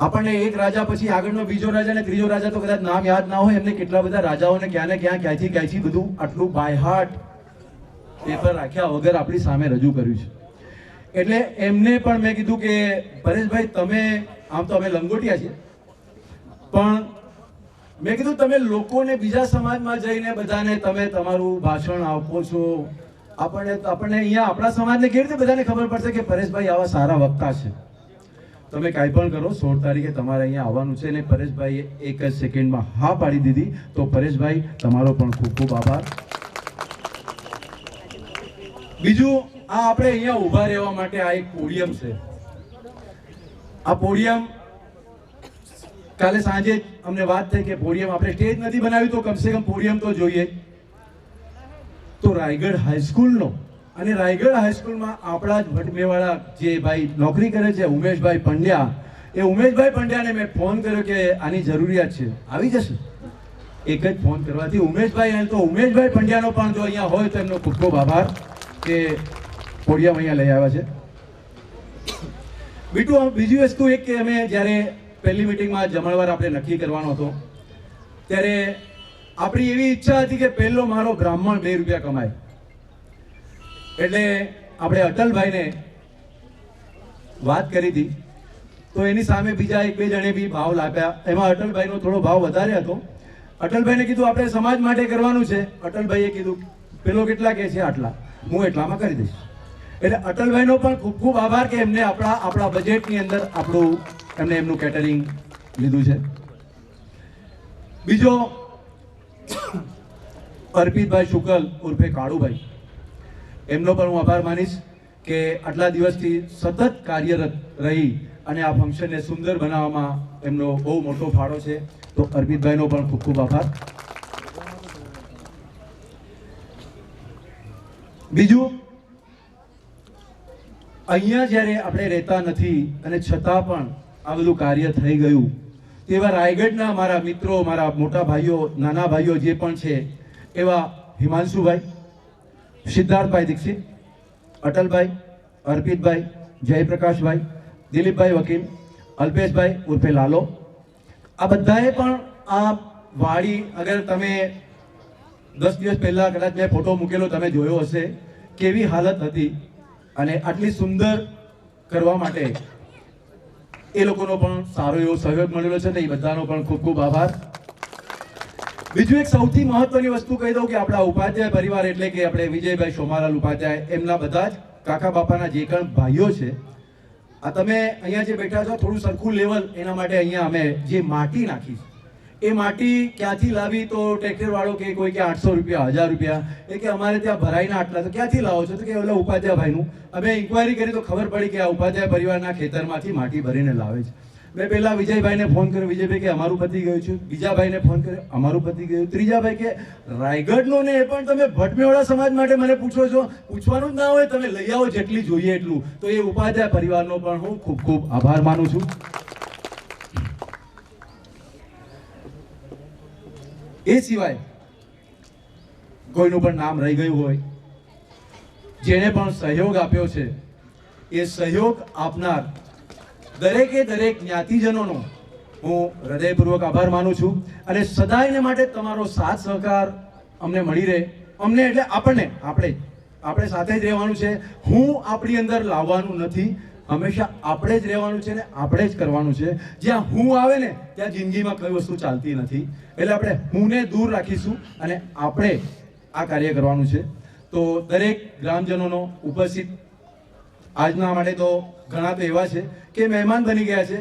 આપણને એક રાજા પછી આગળનો બીજો રાજા ને ત્રીજો રાજા તો કદાચ નામ યાદ ના હોય, એમને કેટલા બધા રાજાઓને ક્યાં ને ક્યાંથી બધું આટલું બાય હાર્ટ પેપર રાખ્યા વગર આપણી સામે રજૂ કર્યું છે. એટલે એમને પણ મેં કીધું કે પરેશભાઈ તમે, આમ તો અમે લંગોટિયા છીએ, પણ મેં કીધું તમે લોકોને બીજા સમાજમાં જઈને બધાને તમે તમારું ભાષણ આપો છો, આપણને અહીંયા આપણા સમાજને કેવી રીતે બધાને ખબર પડશે કે પરેશભાઈ આવા સારા વક્તા છે. તમે કાંઈ પણ કરો, 16 તારીખે તમારે અહીંયા આવવાનું છે. અને પરેશભાઈએ 1 જ સેકન્ડમાં હા પાડી દીધી. તો પરેશભાઈ તમારો પણ ખૂબ ખૂબ આભાર. બીજું, આ આપણે અહીંયા ઊભા રહેવા માટે આ એક પોડિયમ છે. આ પોડિયમ કાલે સાંજે જ અમને વાત થઈ કે પોડિયમ આપણે સ્ટેજ નથી બનાવ્યું તો કમસે કમ પોડિયમ તો જોઈએ. તો રાયગઢ હાઈસ્કૂલનો, અને રાયગઢ હાઈસ્કૂલમાં આપણા જ ભટમેવાળા જે ભાઈ નોકરી કરે છે, ઉમેશભાઈ પંડ્યા, એ ઉમેશભાઈ પંડ્યાને મેં ફોન કર્યો કે આની જરૂરિયાત છે, આવી જશે. એક જ ફોન કરવાથી ઉમેશભાઈ, તો ઉમેશભાઈ પંડ્યાનો પણ જો અહીંયા હોય તો એમનો ખૂબ ખૂબ આભાર કે પોડિયમ અહીંયા લઈ આવ્યા છે. બીજી વસ્તુ એક કે અમે જ્યારે પહેલી મિટિંગમાં જમણવાર આપણે નક્કી કરવાનો હતો, ત્યારે આપણી એવી ઈચ્છા હતી કે પહેલો મારો બ્રાહ્મણ 2 રૂપિયા કમાય. એટલે આપણે અટલભાઈને વાત કરી હતી, તો એની સામે બીજા 1-2 જણે બી ભાવ લાપ્યા. એમાં અટલભાઈનો થોડો ભાવ વધારે હતો. અટલભાઈને કીધું આપણે સમાજ માટે કરવાનું છે. અટલભાઈએ કીધું પેલો કેટલા કહે છે, આટલા, હું એટલામાં કરી દઈશ. એટલે અટલભાઈનો પણ ખૂબ ખૂબ આભાર કે એમને આપણા બજેટની અંદર એમને એમનું કેટરિંગ લીધું છે. બીજો, અર્પિતભાઈ શુકલ ઉર્ફે કાળુભાઈ, એમનો પણ હું આભાર માનીશ કે આટલા દિવસથી સતત કાર્યરત રહી અને આ ફંક્શનને સુંદર બનાવવામાં એમનો બહુ મોટો ફાળો છે. તો અર્પિતભાઈનો પણ ખૂબ ખૂબ આભાર. બીજું, અહીંયા જ્યારે આપણે રહેતા નથી અને છતાં પણ આ બધું કાર્ય થઈ ગયું, તેવા રાયગઢના મારા મિત્રો, મારા મોટા ભાઈઓ, નાના ભાઈઓ જે પણ છે, એવા હિમાંશુભાઈ, સિદ્ધાર્થભાઈ દીક્ષિત, અટલભાઈ, અર્પિતભાઈ, જયપ્રકાશભાઈ, દિલીપભાઈ વકીલ, અલ્પેશભાઈ ઉર્ફે લાલો, આ બધાએ પણ આ વાડી, અગર તમે 10 દિવસ પહેલા કદાચ મેં ફોટો મૂકેલો તમે જોયો હશે, કેવી હાલત હતી, અને આટલી સુંદર કરવા માટે એ લોકોનો પણ સારો એવો સહયોગ મળેલો છે. એ બધાનો પણ ખૂબ ખૂબ આભાર. બીજું એક સૌથી મહત્વની વસ્તુ કહી દઉં કે આપણા ઉપાધ્યાય પરિવાર, એટલે કે આપણે વિજયભાઈ સોમાલાલ ઉપાધ્યાય, એમના બધા જ કાકા બાપાના જે પણ ભાઈઓ છે, આ તમે અહીંયા જે બેઠા છો થોડું સરખું લેવલ, એના માટે અહીંયા અમે જે માટી નાખી છે, એ માટી ક્યાંથી લાવી, તો ટ્રેક્ટર વાળો કે કોઈ કે 800 રૂપિયા, 1000 રૂપિયા, એ કે અમારે ત્યાં ભરાઈને આટલા, તો ક્યાંથી લાવો છો, તો કે ઓલા ઉપાધ્યાય ભાઈનું. અમે ઇન્ક્વાયરી કરી તો ખબર પડી કે આ ઉપાધ્યાય પરિવારના ખેતરમાંથી માટી ભરીને લાવે છે. મેં પહેલા વિજયભાઈને ફોન કર્યો, વિજયભાઈ કે અમારું પતી ગયું છે. બીજા ભાઈને ફોન કર્યો, અમારું પતી ગયું. ત્રીજા ભાઈ કે રાયગઢનો ને એ પણ તમે ભટમેવાળા સમાજ માટે મને પૂછો છો, પૂછવાનું જ ના હોય, તમે લઈ આવો જેટલી જોઈએ એટલું. તો એ ઉપાધ્યાય પરિવારનો પણ હું ખૂબ ખૂબ આભાર માનું છું. એ સિવાય કોઈનું પણ નામ રહી ગયું હોય, જેણે પણ સહયોગ આપ્યો છે, એ સહયોગ આપનાર દરેકે દરેક જ્ઞાતિજનોનો હું હૃદયપૂર્વક આભાર માનું છું. અને સદાયને માટે તમારો સાથ સહકાર અમને મળી રહે. અમને એટલે આપણે સાથે જ રહેવાનું છે. હું આપણી અંદર લાવવાનું નથી, હંમેશા આપણે જ રહેવાનું છે ને આપણે જ કરવાનું છે. જ્યાં હું આવે ને ત્યાં જિંદગીમાં કઈ વસ્તુ ચાલતી નથી. એટલે આપણે હુંને દૂર રાખીશું અને આપણે આ કાર્ય કરવાનું છે. તો દરેક ગ્રામજનોનો ઉપસ્થિત આજના માટે તો ઘણા તો એવા છે કે મહેમાન બની ગયા છે.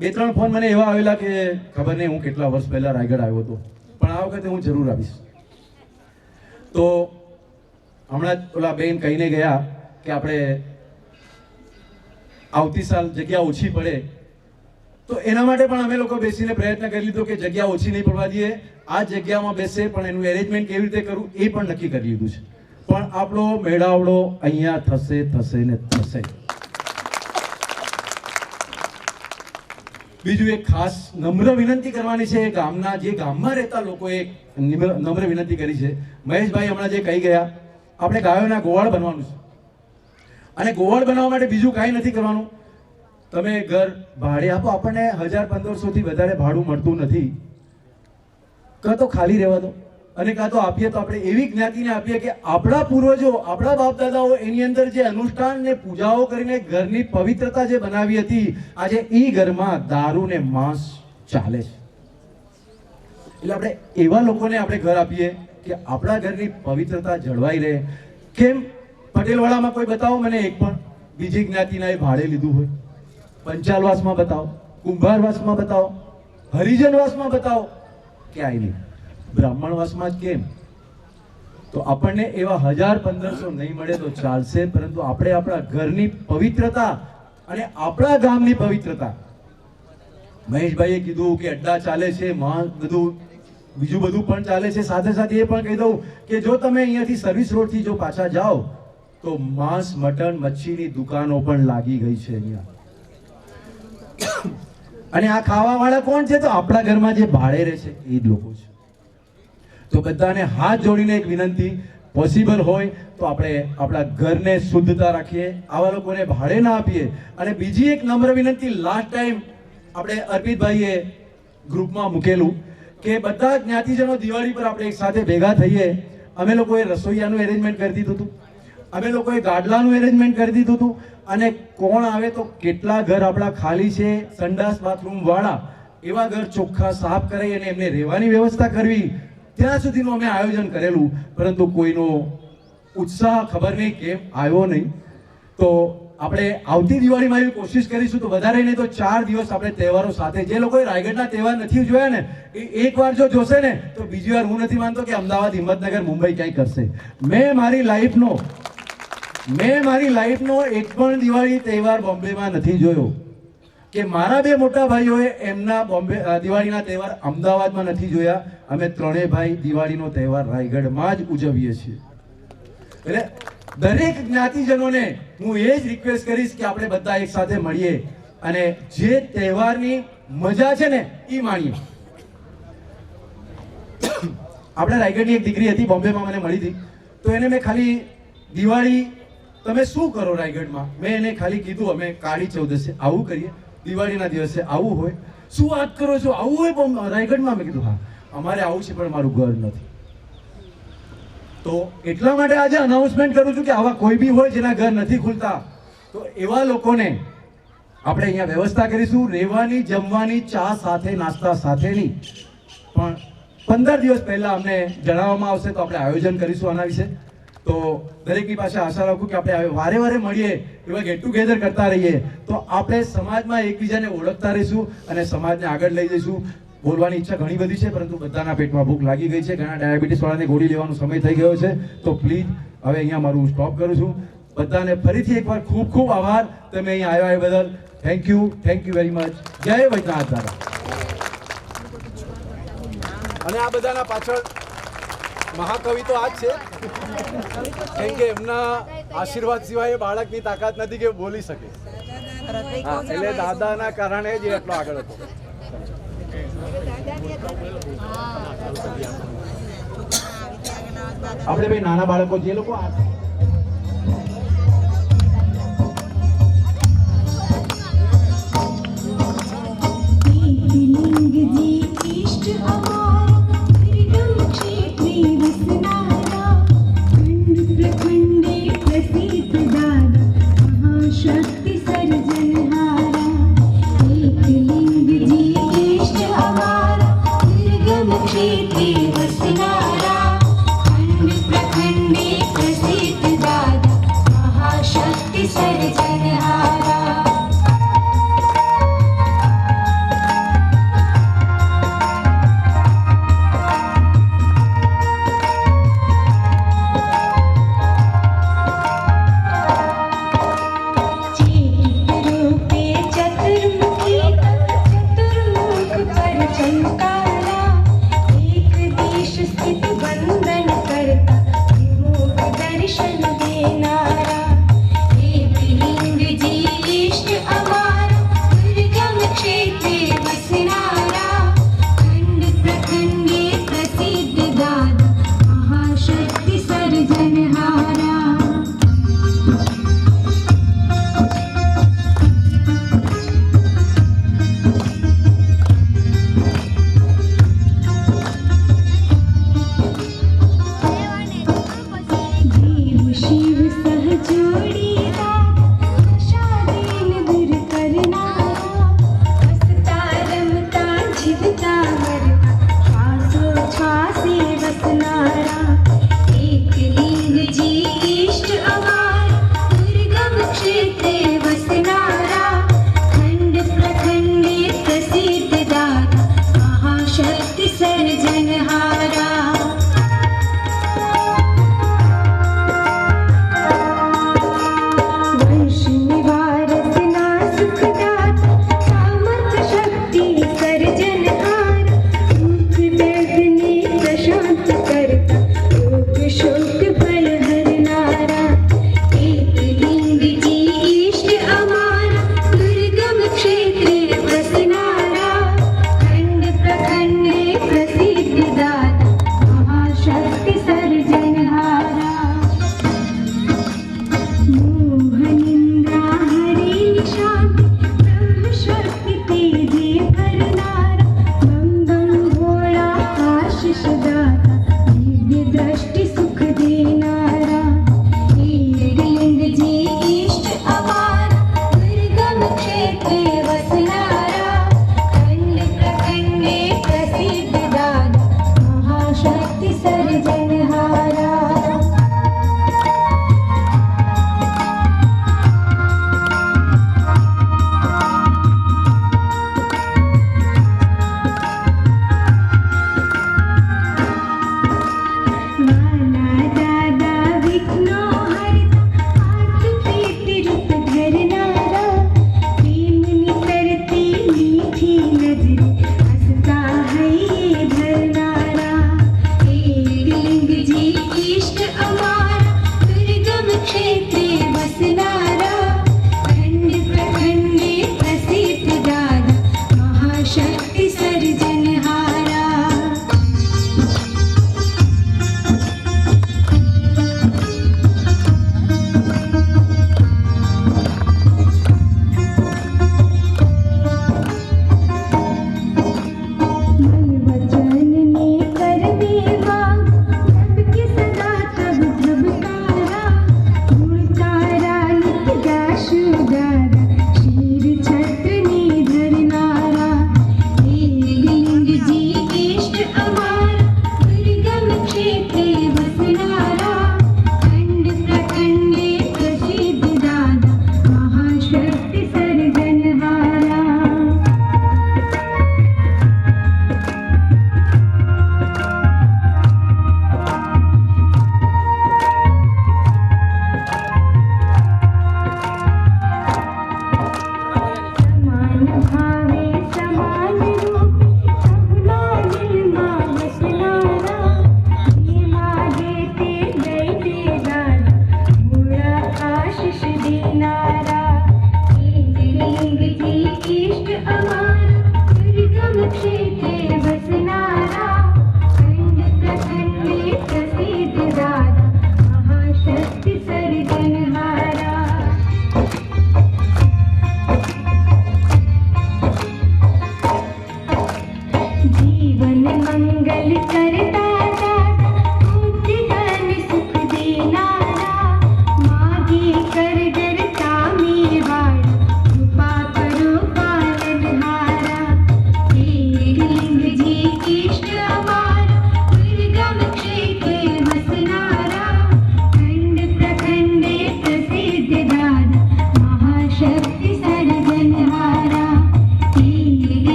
2-3 ફોન મને એવા આવેલા કે ખબર નહીં હું કેટલા વર્ષ પહેલા રાયગઢ આવ્યો હતો, પણ આ વખતે હું જરૂર આવીશ. તો હમણાં જ ઓલા બેન કહીને ગયા કે આપણે આવતી સાલ જગ્યા ઓછી પડે, તો એના માટે પણ અમે લોકો બેસીને પ્રયત્ન કરી લીધો કે જગ્યા ઓછી નહીં પડવા દઈએ. આ જગ્યામાં બેસે પણ એનું એરેન્જમેન્ટ કેવી રીતે કરવું એ પણ નક્કી કરી લીધું છે. પણ આપણો મેળાવડો અહીંયા થશે ને થશે. બીજું એક ખાસ નમ્ર વિનંતી કરવાની છે ગામના જે ગામમાં રહેતા લોકોએ નમ્ર વિનંતી કરી છે. મહેશભાઈ હમણાં જે કહી ગયા, આપણે ગાયોના ગોવાળ બનવાનું છે. અને ગોવાળ બનાવવા માટે બીજું કાંઈ નથી કરવાનું. તમે ઘર ભાડે આપો, આપણને 1000-1500 થી વધારે ભાડું મળતું નથી. કાં તો ખાલી રહેવા દો, અને કાં તો આપીએ તો આપણે એવી જ્ઞાતિને આપીએ કે આપણા પૂર્વજો, આપણા બાપ દાદાઓ એની અંદર જે અનુષ્ઠાન ને પૂજાઓ કરીને ઘરની પવિત્રતા જે બનાવી હતી, આજે એ ઘરમાં દારૂ ને માંસ ચાલે છે. એટલે આપણે એવા લોકોને આપણે ઘર આપીએ કે આપણા ઘરની પવિત્રતા જળવાઈ રહે. કેમ પટેલવાડામાં કોઈ બતાવો મને એક પણ બીજી જ્ઞાતિના એ ભાડે લીધું હોય? પંચાલવાસમાં બતાવો, કુંભારવાસમાં બતાવો, હરિજનવાસમાં બતાવો, ક્યાંય નહીં. બ્રાહ્મણવાસમાં જ કેમ? તો આપણને એવા 1000-1500 નહીં મળે તો ચાલશે, પરંતુ આપણે આપણા ઘરની પવિત્રતા અને આપણા ગામની પવિત્રતા. મહેશભાઈએ કીધું કે અડ્ડા ચાલે છે, બધું બીજું બધું પણ ચાલે છે. સાથે સાથે એ પણ કહી દઉં કે જો તમે અહીંયાથી સર્વિસ રોડથી જો પાછા જાઓ તો માંસ, મટન, મચ્છીની દુકાનો પણ લાગી ગઈ છે અહીંયા. અને આ ખાવાવાળા કોણ છે? તો આપણા ઘરમાં જે ભાડે રહે છે એ જ લોકો છે. તો બધાને હાથ જોડીને એક વિનંતી, પોસિબલ હોય તો આપણે આપણા ઘરને શુદ્ધતા રાખીએ, આવા લોકોને ભાડે ના આપીએ. અને બીજી એક નમ્ર વિનંતી, લાસ્ટ ટાઈમ આપણે અર્પિતભાઈએ ગ્રુપમાં મૂકેલું કે બધા જ્ઞાતિજનો દિવાળી પર આપણે એક સાથે ભેગા થઈએ. અમે લોકોએ રસોઈયાનું એરેન્જમેન્ટ કરી દીધું હતું, અમે લોકોએ ગાડલાનું એરેન્જમેન્ટ કરી દીધું હતું. અને કોણ આવે તો કેટલા ઘર આપણા ખાલી છે સંડાસ બાથરૂમ વાળા, એવા ઘર ચોખ્ખા સાફ કરી અને એમને રહેવાની વ્યવસ્થા કરવી, ત્યાં સુધીનું અમે આયોજન કરેલું. પરંતુ કોઈનો ઉત્સાહ ખબર નહીં કેમ આવ્યો નહીં. તો આપણે આવતી દિવાળીમાં એવી કોશિશ કરીશું તો વધારે નહીં તો 4 દિવસ આપણે તહેવારો સાથે, જે લોકોએ રાયગઢના તહેવાર નથી જોયા ને એ એકવાર જો જોશે ને તો બીજી વાર હું નથી માનતો કે અમદાવાદ, હિંમતનગર, મુંબઈ ક્યાંય કરશે. મેં મારી લાઈફનો એક પણ દિવાળી તહેવાર બોમ્બેમાં નથી જોયો કે મારા 2 મોટા ભાઈઓએ એમના દિવાળીના તહેવાર અમદાવાદમાં નથી જોયા. અમે 3 ભાઈ દિવાળીનો તહેવાર રાયગઢમાં જ ઉજવીએ છીએ. એટલે દરેક જ્ઞાતિજનોને હું એ જ રિક્વેસ્ટ કરીશ કે આપણે બધા એક સાથે મળીએ અને જે તહેવારની મજા છે ને એ માણીએ. આપણે રાયગઢની એક દીકરી હતી, બોમ્બેમાં મને મળી હતી. તો એને મેં ખાલી દિવાળી તમે શું કરો રાયગઢમાં, મેં એને ખાલી કીધું અમે કાળી ચૌદસે આવું કરીએ, દિવાળીના દિવસે આવું હોય. શું વાત કરો છો, આવું હોય રાયગઢમાં? મેં કીધું હા અમારે આવું છે પણ મારું ઘર નથી. તો એટલા માટે આજે અનાઉન્સમેન્ટ કરું છું કે આવા કોઈ બી હોય જેના ઘર નથી ખુલતા તો એવા લોકોને આપણે અહીંયા વ્યવસ્થા કરીશું, રહેવાની, જમવાની, ચા સાથે, નાસ્તા સાથેની. પણ 15 દિવસ પહેલા અમને જણાવવામાં આવશે તો આપણે આયોજન કરીશું આના વિશે. તો દરેકની પાસે આશા રાખું કે આપણે વારે વારે મળીએ, એવા ગેટ ટુગેધર કરતા રહીએ તો આપણે સમાજમાં એકબીજાને ઓળખતા રહીશું અને સમાજને આગળ લઈ જઈશું. બોલવાની ઈચ્છા ઘણી બધી છે પરંતુ બધાના પેટમાં ભૂખ લાગી ગઈ છે, ઘણા ડાયાબિટીસ વાળાને ગોળી લેવાનો સમય થઈ ગયો છે. તો પ્લીઝ હવે અહીંયા મારું સ્ટોપ કરું છું. બધાને ફરીથી એકવાર ખૂબ ખૂબ આભાર તમે અહીંયા આવ્યા એ બદલ. Thank you very much. જય વૈદ્યનાથ દાદા. અને આ બધાના પાછળ મહાકવિ તો આ જ છે, કેમ કે એમના આશીર્વાદ સિવાય બાળકની તાકાત નથી કે બોલી શકે. એટલે દાદાના કારણે જ એટલો આગળ હતો. આપણે ભાઈ નાના બાળકો જે લોકો शक्ति सर्जनहारा एकलिंग जी इष्ट हमारा दुर्गम क्षेत्रे वसनारा खंड प्रखंडे प्रसिद्ध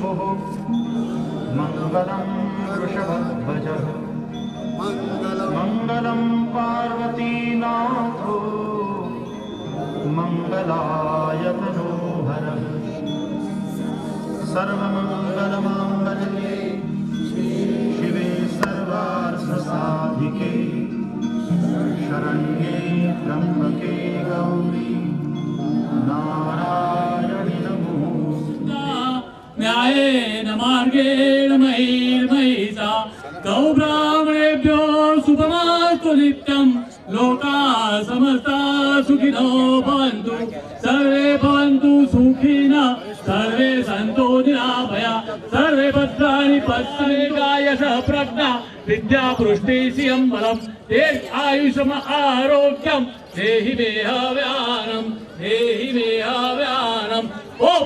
शम्भुः मङ्गलं वृषभध्वजः मङ्गलं पार्वतीनाथो मङ्गलायतनोहरः सर्वमङ्गलमाङ्गल्ये शिवे सर्वार्थसाधिके शरण्ये त्र्यम्बके गौरी नारायणि नमोऽस्तुते। न्यायेन मार्गेण मयैर्मयिषा गौ ब्राह्मणेभ्यो शुभमास्तु नित्यं लोकाः समस्ताः सुखिनो भवन्तु सर्वे भवन्तु सुखिनः सर्वे सन्तु निरामया सर्वे भद्राणि पश्यन्तु यशः प्रज्ञा विद्या पुष्टि श्रियं बलं आयुषम आरोग्यं देहि मे हव्यानं ओम